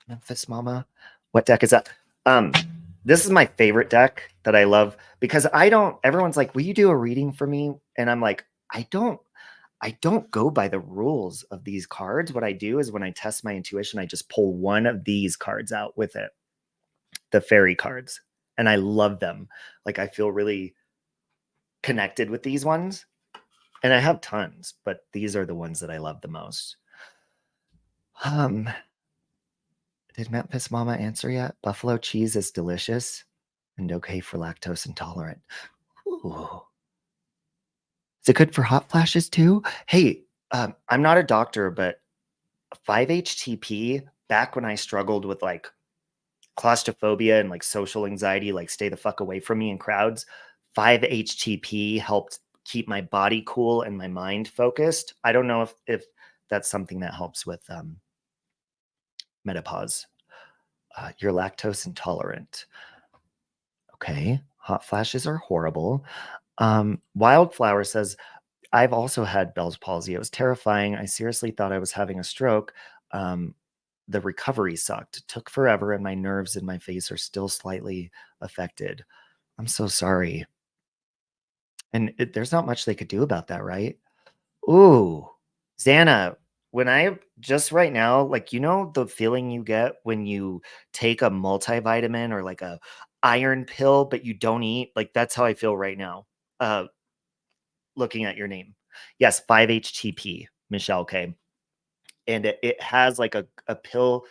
Memphis Mama. What deck is that? This is my favorite deck that I love because everyone's like, will you do a reading for me? And I'm like, I don't go by the rules of these cards. What I do is when I test my intuition, I just pull one of these cards out with it, the fairy cards. And I love them. Like I feel really connected with these ones. And I have tons, but these are the ones that I love the most. Did Memphis Mama answer yet? Buffalo cheese is delicious and okay for lactose intolerant. Ooh. Is it good for hot flashes too? Hey, I'm not a doctor, but 5-HTP, back when I struggled with like claustrophobia and like social anxiety, like stay the fuck away from me in crowds, 5-HTP helped keep my body cool and my mind focused. I don't know if that's something that helps with menopause. You're lactose intolerant. Okay. Hot flashes are horrible. Wildflower says, I've also had Bell's palsy. It was terrifying. I seriously thought I was having a stroke. The recovery sucked. It took forever, and my nerves in my face are still slightly affected. I'm so sorry. And there's not much they could do about that, right? Ooh, Xana, when I just right now, like, you know, the feeling you get when you take a multivitamin or like a iron pill, but you don't eat, like, that's how I feel right now. Looking at your name. Yes, 5-HTP, Michelle K. And it has like a pill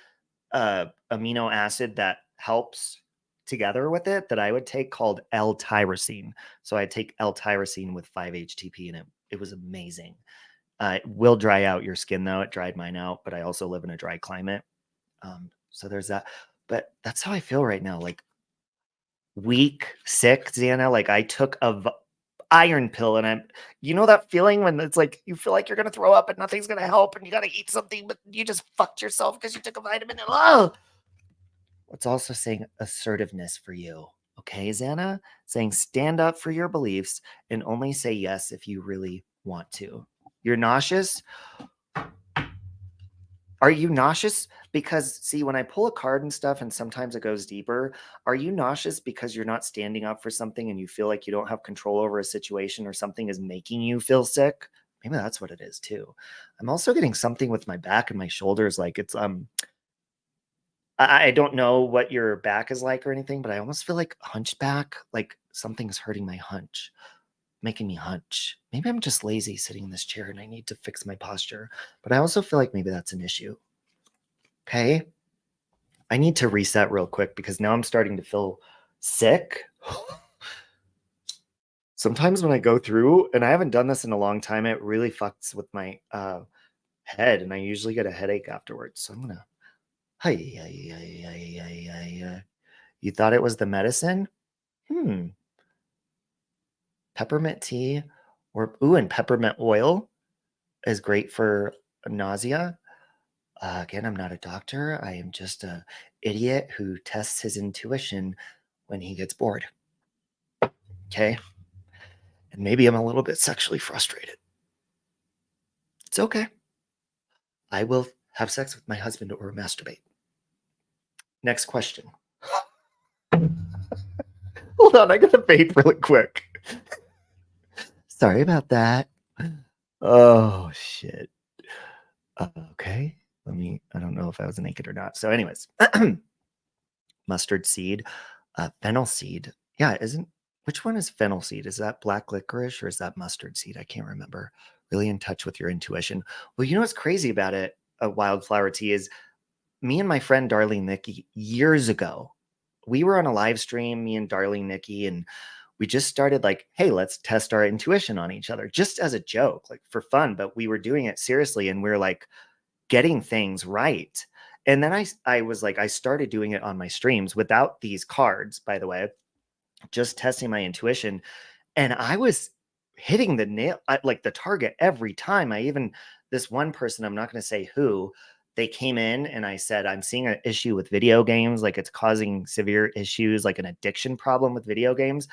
amino acid that helps together with it that I would take called L-tyrosine. So I take L-tyrosine with 5-HTP, and it was amazing. It will dry out your skin though. It dried mine out, but I also live in a dry climate. So there's that. But that's how I feel right now. Like weak, sick, Xana. Like I took a iron pill, and you know that feeling when it's like you feel like you're gonna throw up and nothing's gonna help, and you gotta eat something, but you just fucked yourself because you took a vitamin. And oh, it's also saying assertiveness for you. Okay, Xana? Saying stand up for your beliefs and only say yes if you really want to. You're nauseous? Are you nauseous? Because, see, when I pull a card and stuff, and sometimes it goes deeper, are you nauseous because you're not standing up for something and you feel like you don't have control over a situation, or something is making you feel sick? Maybe that's what it is too. I'm also getting something with my back and my shoulders. Like it's, I don't know what your back is like or anything, but I almost feel like hunchback, like something's hurting my hunch, making me hunch. Maybe I'm just lazy sitting in this chair and I need to fix my posture. But I also feel like maybe that's an issue. Okay. I need to reset real quick because now I'm starting to feel sick. Sometimes when I go through, and I haven't done this in a long time, it really fucks with my head, and I usually get a headache afterwards. So I'm gonna. You thought it was the medicine? Peppermint tea, and peppermint oil is great for nausea. Again, I'm not a doctor. I am just a idiot who tests his intuition when he gets bored. Okay? And maybe I'm a little bit sexually frustrated. It's okay. I will have sex with my husband or masturbate. Next question. Hold on, I gotta vape really quick. Sorry about that. Oh, shit. Okay. I don't know if I was naked or not. So anyways, mustard seed, fennel seed. Yeah, which one is fennel seed? Is that black licorice or is that mustard seed? I can't remember. Really in touch with your intuition. Well, you know what's crazy about it, wildflower tea, is me and my friend Darlene Nikki years ago, we were on a live stream, me and Darlene Nikki, and we just started like, hey, let's test our intuition on each other just as a joke, like for fun, but we were doing it seriously, and we were like getting things right. And then I was like, I started doing it on my streams without these cards, by the way, just testing my intuition. And I was hitting the nail, like the target every time. This one person, I'm not going to say who, they came in and I said, I'm seeing an issue with video games. Like it's causing severe issues, like an addiction problem with video games.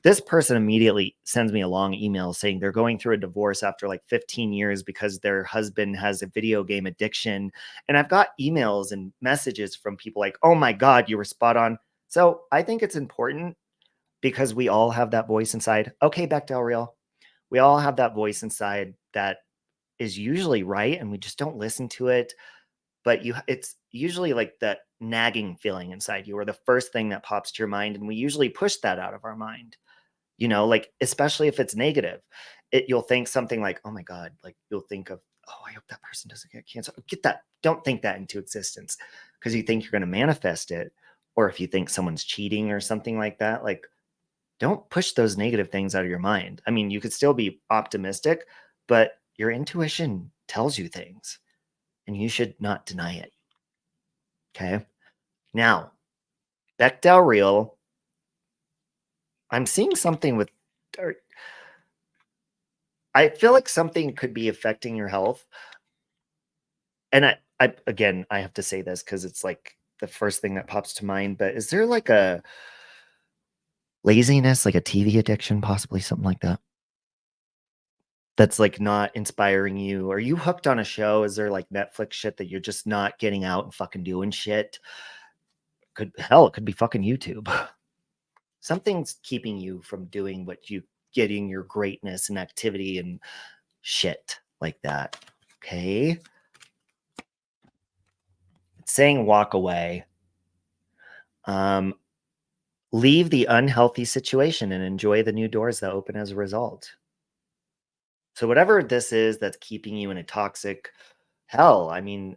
This person immediately sends me a long email saying they're going through a divorce after like 15 years because their husband has a video game addiction. And I've got emails and messages from people like, oh my God, you were spot on. So I think it's important because we all have that voice inside. Okay, back to real. We all have that voice inside that is usually right, and we just don't listen to it. But it's usually like that nagging feeling inside you, or the first thing that pops to your mind, and we usually push that out of our mind. Like especially if it's negative, you'll think something like, oh my God, like you'll think of, oh, I hope that person doesn't get cancer. Get that. Don't think that into existence because you think you're going to manifest it. Or if you think someone's cheating or something like that, like don't push those negative things out of your mind. I mean, you could still be optimistic, but your intuition tells you things and you should not deny it. Okay. Now, Bechdel Real, I'm seeing something with, I feel like something could be affecting your health. And I again, I have to say this because it's like the first thing that pops to mind, but is there like a laziness, like a TV addiction, possibly something like that? That's like not inspiring you? Are you hooked on a show? Is there like Netflix shit that you're just not getting out and fucking doing shit? It could be fucking YouTube. Something's keeping you from doing getting your greatness and activity and shit like that. Okay. It's saying walk away. Leave the unhealthy situation and enjoy the new doors that open as a result. So whatever this is that's keeping you in a toxic hell, I mean,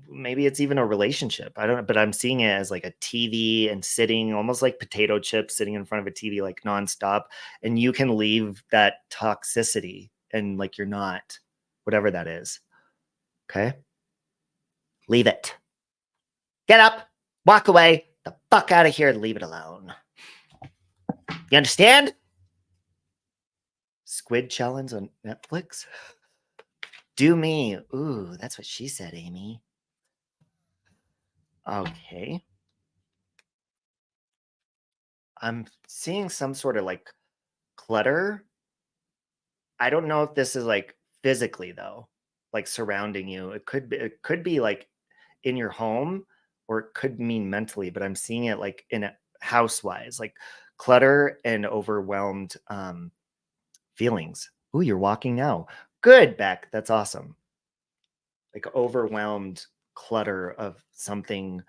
maybe it's even a relationship. I don't know, but I'm seeing it as like a TV and sitting almost like potato chips sitting in front of a TV like nonstop. And you can leave that toxicity and like you're not, whatever that is. Okay. Leave it. Get up, walk away, the fuck out of here, and leave it alone. You understand? Squid Challenge on Netflix. Do me. Ooh, that's what she said, Amy. Okay. I'm seeing some sort of like clutter. I don't know if this is like physically though, like surrounding you. It could be like in your home or it could mean mentally, but I'm seeing it like in a house wise, like clutter and overwhelmed feelings. Ooh, you're walking now. Good, Beck. That's awesome. Like overwhelmed clutter of something.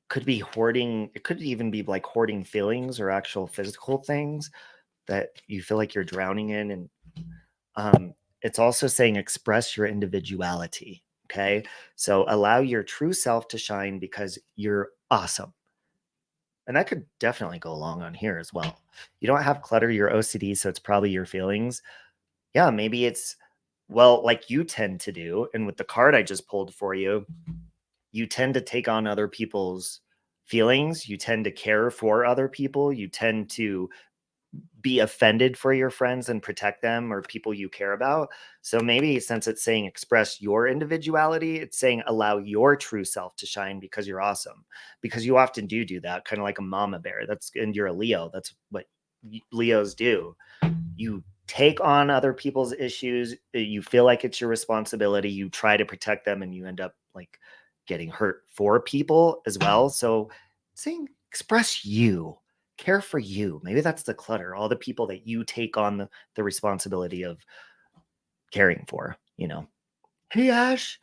Could be hoarding. It could even be like hoarding feelings or actual physical things that you feel like you're drowning in. And it's also saying express your individuality. Okay. So allow your true self to shine because you're awesome. And that could definitely go along on here as well. You don't have clutter, your OCD, so it's probably your feelings. Yeah, maybe it's, well, like you tend to do. And with the card I just pulled for you, you tend to take on other people's feelings. You tend to care for other people. You tend to be offended for your friends and protect them or people you care about. So maybe since it's saying express your individuality, it's saying allow your true self to shine because you're awesome. Because you often do that, kind of like a mama bear. And you're a Leo. That's what Leos do. You take on other people's issues. You feel like it's your responsibility. You try to protect them and you end up like getting hurt for people as well. So saying express you, care for you. Maybe that's the clutter, all the people that you take on the responsibility of caring for. Hey, Ash,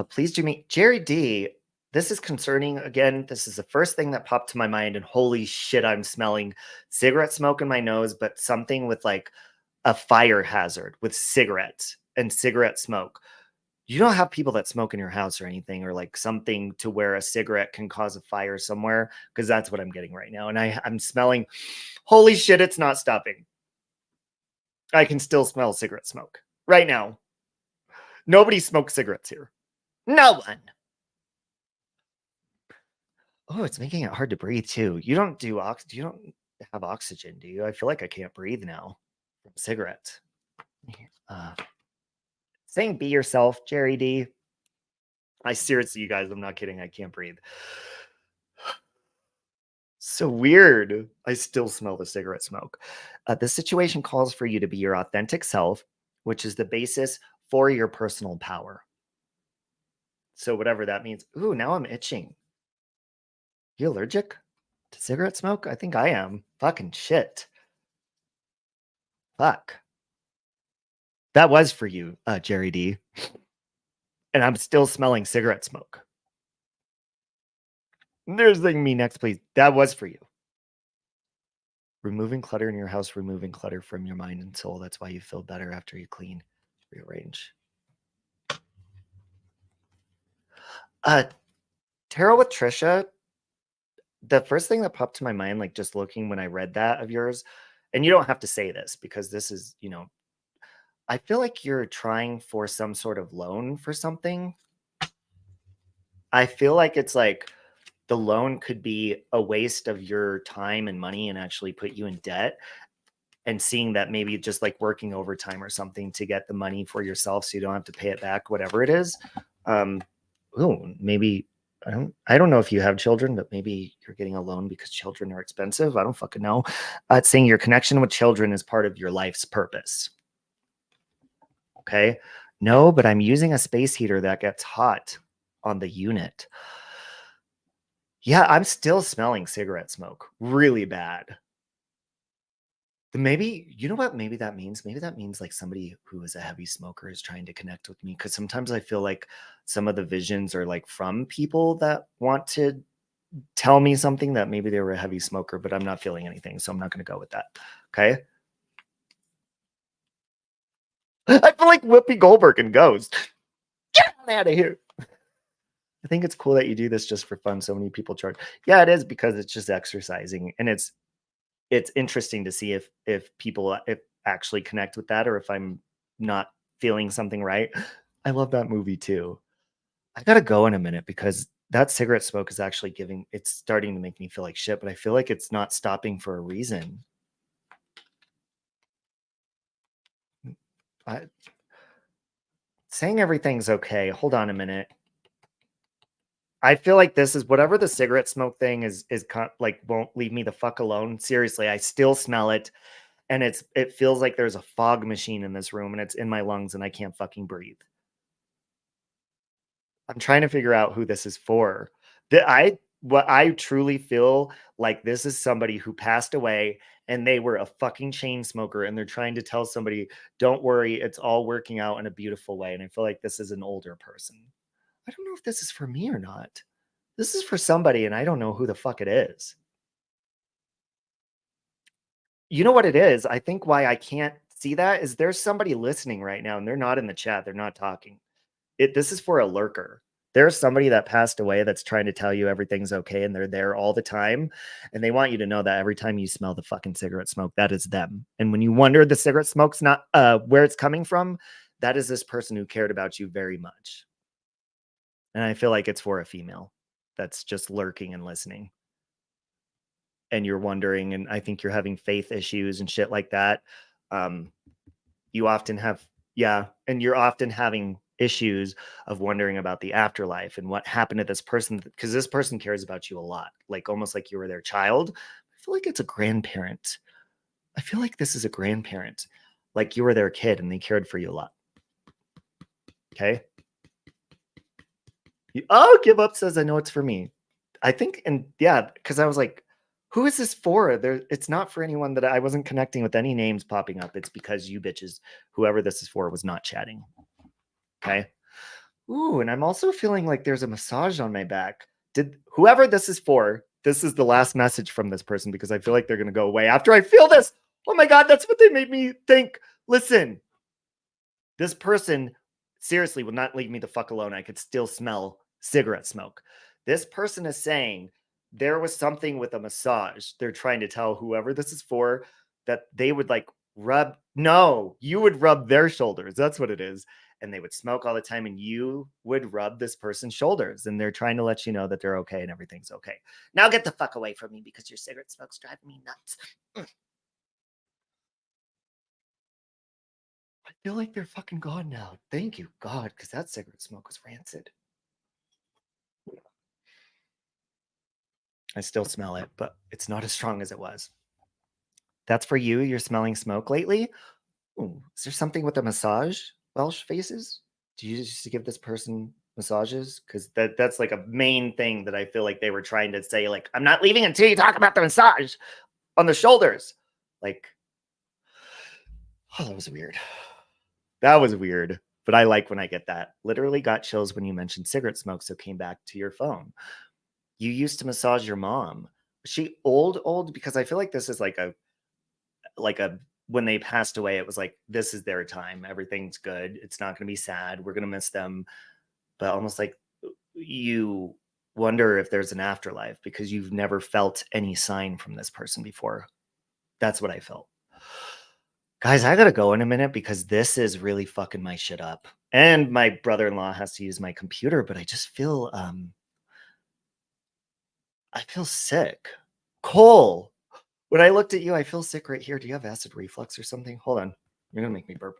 please do meet Jerry D. This is concerning. Again, this is the first thing that popped to my mind. And holy shit, I'm smelling cigarette smoke in my nose, but something with like a fire hazard with cigarettes and cigarette smoke. You don't have people that smoke in your house or anything, or like something to where a cigarette can cause a fire somewhere, because that's what I'm getting right now. And I'm smelling, holy shit, it's not stopping. I can still smell cigarette smoke right now. Nobody smokes cigarettes here. No one. Oh, it's making it hard to breathe too. You don't have oxygen, do you? I feel like I can't breathe now from cigarettes. Saying be yourself, Jerry D. I seriously, you guys, I'm not kidding. I can't breathe. So weird. I still smell the cigarette smoke. This situation calls for you to be your authentic self, which is the basis for your personal power. So whatever that means. Ooh, now I'm itching. You allergic to cigarette smoke? I think I am. Fucking shit. Fuck. That was for you, Jerry D. And I'm still smelling cigarette smoke. There's me next, please. That was for you. Removing clutter in your house, removing clutter from your mind and soul. That's why you feel better after you clean, rearrange. Tarot with Trisha, the first thing that popped to my mind, like just looking when I read that of yours, and you don't have to say this because this is, I feel like you're trying for some sort of loan for something. I feel like it's like the loan could be a waste of your time and money and actually put you in debt. And seeing that maybe just like working overtime or something to get the money for yourself so you don't have to pay it back, whatever it is. Maybe I don't know if you have children, but maybe you're getting a loan because children are expensive. I don't fucking know. It's saying your connection with children is part of your life's purpose. Okay. No, but I'm using a space heater that gets hot on the unit. Yeah, I'm still smelling cigarette smoke really bad. Maybe, you know what maybe that means? Maybe that means like somebody who is a heavy smoker is trying to connect with me, because sometimes I feel like some of the visions are like from people that want to tell me something that maybe they were a heavy smoker, but I'm not feeling anything, so I'm not going to go with that. Okay. I feel like Whoopi Goldberg and Ghost. Get out of here. I think it's cool that you do this just for fun. So many people charge. Yeah, it is, because it's just exercising, and it's interesting to see if people if actually connect with that, or if I'm not feeling something right. I love that movie too. I gotta go in a minute because that cigarette smoke is actually it's starting to make me feel like shit, but I feel like it's not stopping for a reason. Saying everything's okay. Hold on a minute. I feel like this is whatever the cigarette smoke thing is like won't leave me the fuck alone. Seriously, I still smell it. And it feels like there's a fog machine in this room and it's in my lungs and I can't fucking breathe. I'm trying to figure out who this is for. What I truly feel like this is somebody who passed away and they were a fucking chain smoker and they're trying to tell somebody, don't worry, it's all working out in a beautiful way. And I feel like this is an older person. I don't know if this is for me or not. This is for somebody and I don't know who the fuck it is. You know what it is? I think why I can't see that is there's somebody listening right now and they're not in the chat. They're not talking. This is for a lurker. There's somebody that passed away that's trying to tell you everything's okay and they're there all the time. And they want you to know that every time you smell the fucking cigarette smoke, that is them. And when you wonder the cigarette smoke's not where it's coming from, that is this person who cared about you very much. And I feel like it's for a female that's just lurking and listening. And you're wondering, and I think you're having faith issues and shit like that. You often have, yeah, and you're often having issues of wondering about the afterlife and what happened to this person, because this person cares about you a lot, like almost like you were their child. I feel like it's a grandparent. I feel like this is a grandparent, like you were their kid and they cared for you a lot. Okay. Oh, Give Up says, I know it's for me. I think, and yeah, because I was like, who is this for? It's not for anyone that I wasn't connecting with any names popping up. It's because you bitches, whoever this is for, was not chatting. Okay. Ooh, and I'm also feeling like there's a massage on my back. Did whoever this is for, this is the last message from this person because I feel like they're going to go away after I feel this. Oh my God, that's what they made me think. Listen, this person seriously would not leave me the fuck alone. I could still smell cigarette smoke. This person is saying there was something with a massage. They're trying to tell whoever this is for that they would like rub. No, you would rub their shoulders. That's what it is. And they would smoke all the time and you would rub this person's shoulders. And they're trying to let you know that they're okay and everything's okay. Now get the fuck away from me because your cigarette smoke's driving me nuts. I feel like they're fucking gone now. Thank you, God, because that cigarette smoke was rancid. I still smell it, but it's not as strong as it was. That's for you. You're smelling smoke lately. Ooh, is there something with the massage Welsh faces? Do you just give this person massages? Because that's like a main thing that I feel like they were trying to say, like, I'm not leaving until you talk about the massage on the shoulders. Like, oh, that was weird. That was weird. But I like when I get that. Literally got chills when you mentioned cigarette smoke, so came back to your phone. You used to massage your mom. Was she old? Because I feel like this is like a when they passed away, it was like, this is their time. Everything's good. It's not going to be sad. We're going to miss them. But almost like you wonder if there's an afterlife because you've never felt any sign from this person before. That's what I felt. Guys, I got to go in a minute because this is really fucking my shit up. And my brother-in-law has to use my computer, but I just feel, I feel sick. Cole, when I looked at you, I feel sick right here. Do you have acid reflux or something? Hold on. You're going to make me burp.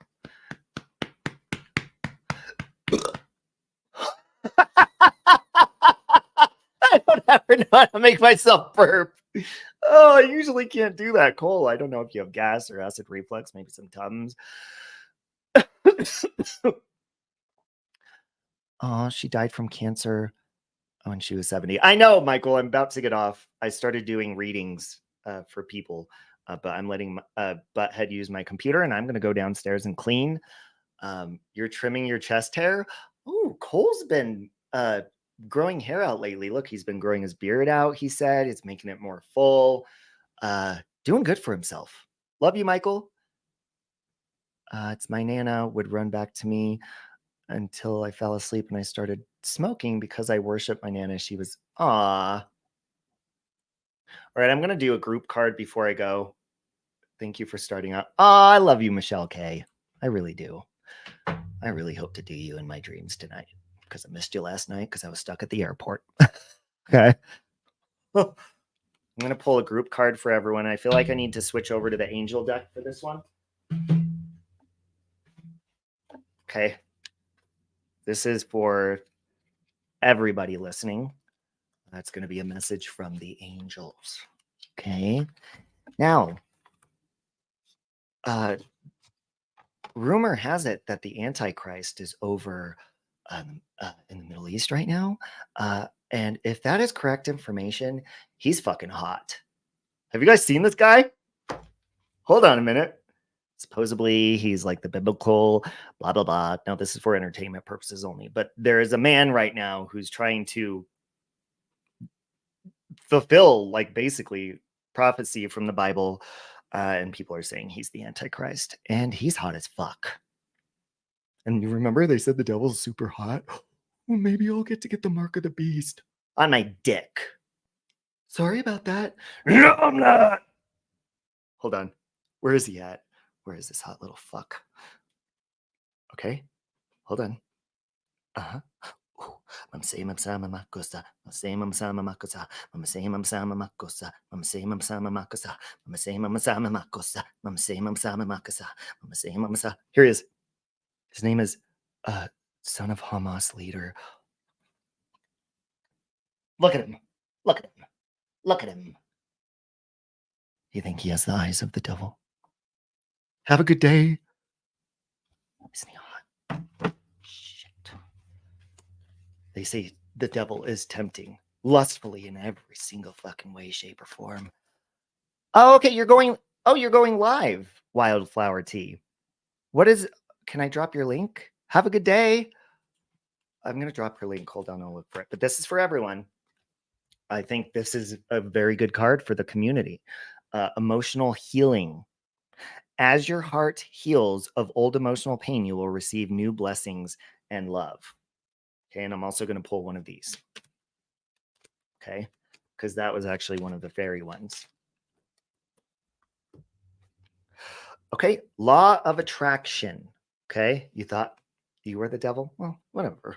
I don't ever know how to make myself burp. Oh, I usually can't do that, Cole. I don't know if you have gas or acid reflux, maybe some Tums. Oh, she died from cancer when she was 70. I know, Michael. I'm about to get off. I started doing readings for people, but I'm letting Butthead use my computer, and I'm going to go downstairs and clean. You're trimming your chest hair. Oh, Cole's been growing hair out lately. Look, he's been growing his beard out, he said. It's making it more full. Doing good for himself. Love you, Michael. It's my Nana would run back to me until I fell asleep and I started smoking because I worship my Nana. She was, ah. All right, I'm going to do a group card before I go. Thank you for starting out. Oh, I love you, Michelle K. I really do. I really hope to do you in my dreams tonight because I missed you last night because I was stuck at the airport. Okay. I'm going to pull a group card for everyone. I feel like I need to switch over to the angel deck for this one. Okay. This is for everybody listening. That's going to be a message from the angels. Okay. Now, rumor has it that the Antichrist is over in the Middle East right now. And if that is correct information, he's fucking hot. Have you guys seen this guy? Hold on a minute. Supposedly he's like the biblical blah, blah, blah. Now, this is for entertainment purposes only, but there is a man right now who's trying to fulfill, like, basically prophecy from the Bible. And people are saying he's the Antichrist, and he's hot as fuck. And you remember they said the devil's super hot? Well, maybe I'll get to get the mark of the beast on my dick. Sorry about that. No, I'm not. Hold on. Where is he at? Where is this hot little fuck? Okay. Hold on. Uh-huh. Mam say mam sama makosa. Mam say mam sama makosa. Mam say mam sama makosa. Mam say mam sama makosa. Mam say mam sama makosa. Mam say mam sama makosa. Mam say mam sa. Here he is. His name is son of Hamas leader. Look at him. Look at him. Look at him. You think he has the eyes of the devil? Have a good day. Isn't he hot? Shit. They say the devil is tempting lustfully in every single fucking way, shape, or form. Oh, okay. You're going live, Wildflower Tea. Can I drop your link? Have a good day. I'm going to drop her link. Hold on, I'll look for it. But this is for everyone. I think this is a very good card for the community. Emotional healing. As your heart heals of old emotional pain, you will receive new blessings and love. Okay, and I'm also going to pull one of these. Okay, because that was actually one of the fairy ones. Okay, law of attraction. Okay, you thought you were the devil? Well, whatever.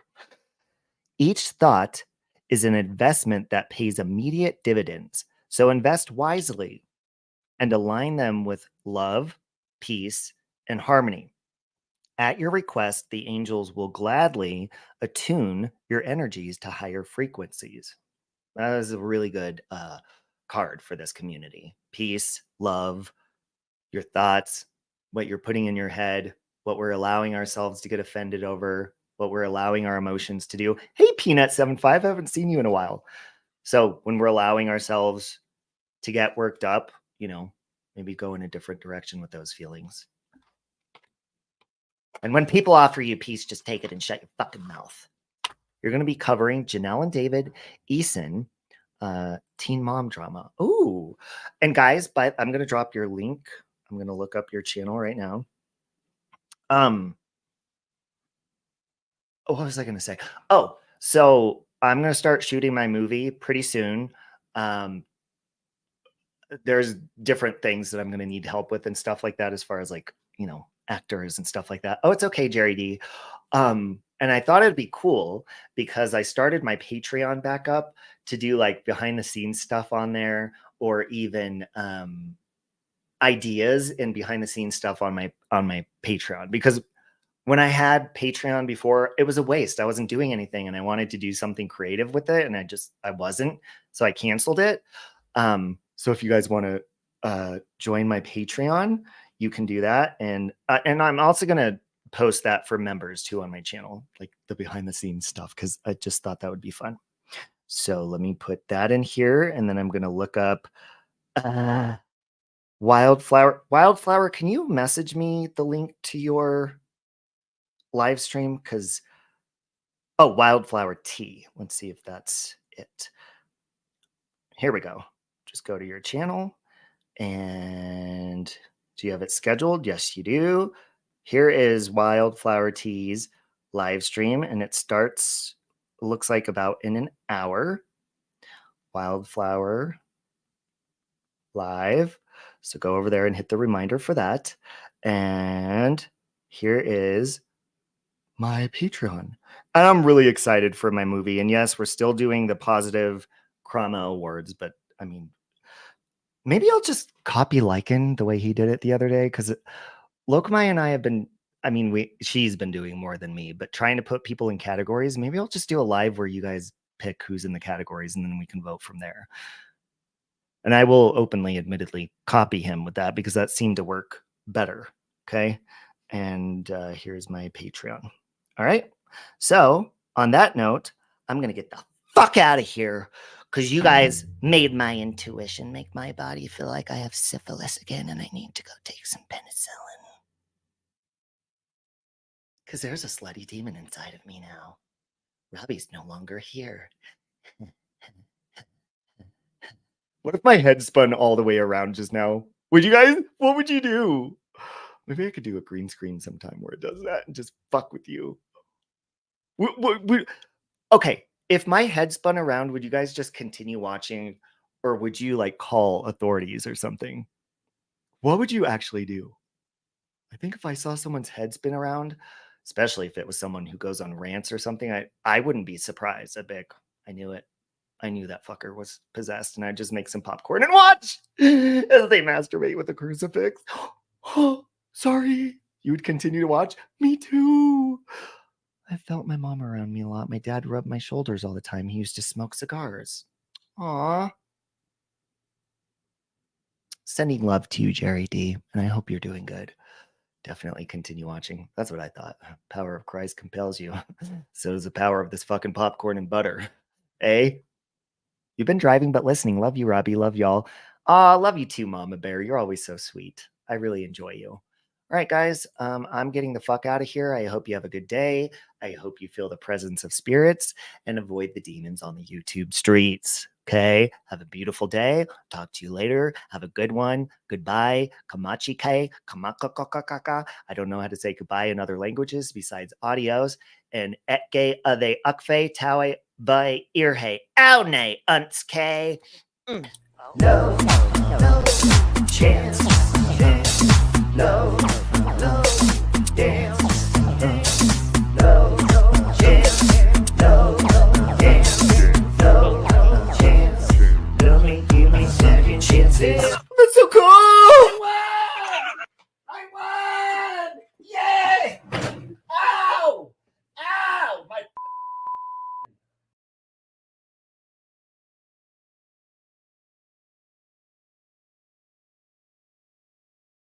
Each thought is an investment that pays immediate dividends. So invest wisely and align them with love, peace, and harmony. At your request, the angels will gladly attune your energies to higher frequencies. That is a really good card for this community. Peace, love, your thoughts, what you're putting in your head, what we're allowing ourselves to get offended over, what we're allowing our emotions to do. Hey, Peanut75, I haven't seen you in a while. So when we're allowing ourselves to get worked up, you know, maybe go in a different direction with those feelings. And when people offer you peace, just take it and shut your fucking mouth. You're going to be covering Janelle and David Eason, teen mom drama. Ooh. And guys, but I'm going to drop your link. I'm going to look up your channel right now. What was I going to say? Oh, so I'm going to start shooting my movie pretty soon. There's different things that I'm going to need help with and stuff like that, as far as like, you know, actors and stuff like that. Oh, it's okay, Jerry D. And I thought it'd be cool because I started my Patreon back up to do like behind the scenes stuff on there, or even ideas and behind the scenes stuff on my Patreon. Because when I had Patreon before, it was a waste. I wasn't doing anything and I wanted to do something creative with it, and I wasn't. So I canceled it. So if you guys want to join my Patreon, you can do that. And I'm also going to post that for members too on my channel, like the behind the scenes stuff, because I just thought that would be fun. So let me put that in here, and then I'm going to look up Wildflower. Wildflower, can you message me the link to your live stream? Because Wildflower Tea. Let's see if that's it. Here we go. Just go to your channel, and do you have it scheduled? Yes, you do. Here is Wildflower Tea's live stream, and it starts, looks like about in an hour. Wildflower live. So go over there and hit the reminder for that. And here is my Patreon. And I'm really excited for my movie. And yes, we're still doing the positive Chroma Awards, but I mean, maybe I'll just copy Lycan the way he did it the other day, because Lokmai and I have been, she's been doing more than me, but trying to put people in categories. Maybe I'll just do a live where you guys pick who's in the categories, and then we can vote from there. And I will openly, admittedly, copy him with that, because that seemed to work better. Okay. And here's my Patreon. All right. So on that note, I'm going to get the fuck out of here, because you guys made my intuition make my body feel like I have syphilis again, and I need to go take some penicillin. Because there's a slutty demon inside of me now. Robbie's no longer here. What if my head spun all the way around just now? Would you guys, what would you do? Maybe I could do a green screen sometime where it does that and just fuck with you. Okay, if my head spun around, would you guys just continue watching, or would you like call authorities or something? What would you actually do? I think if I saw someone's head spin around, especially if it was someone who goes on rants or something, I wouldn't be surprised. I'd be like, I knew it. I knew that fucker was possessed, and I'd just make some popcorn and watch as they masturbate with a crucifix. Oh, sorry. You would continue to watch? Me too. I felt my mom around me a lot. My dad rubbed my shoulders all the time. He used to smoke cigars. Aw. Sending love to you, Jerry D, and I hope you're doing good. Definitely continue watching. That's what I thought. Power of Christ compels you. So does the power of this fucking popcorn and butter. Eh? You've been driving but listening. Love you, Robbie. Love y'all. Love you too, Mama Bear. You're always so sweet. I really enjoy you. All right, guys. I'm getting the fuck out of here. I hope you have a good day. I hope you feel the presence of spirits and avoid the demons on the YouTube streets. Okay. Have a beautiful day. Talk to you later. Have a good one. Goodbye. Kamachike. Kamakakakaka. I don't know how to say goodbye in other languages besides audios. And etge ade ukfe tawe by earhe. Ow unske. No chance. No.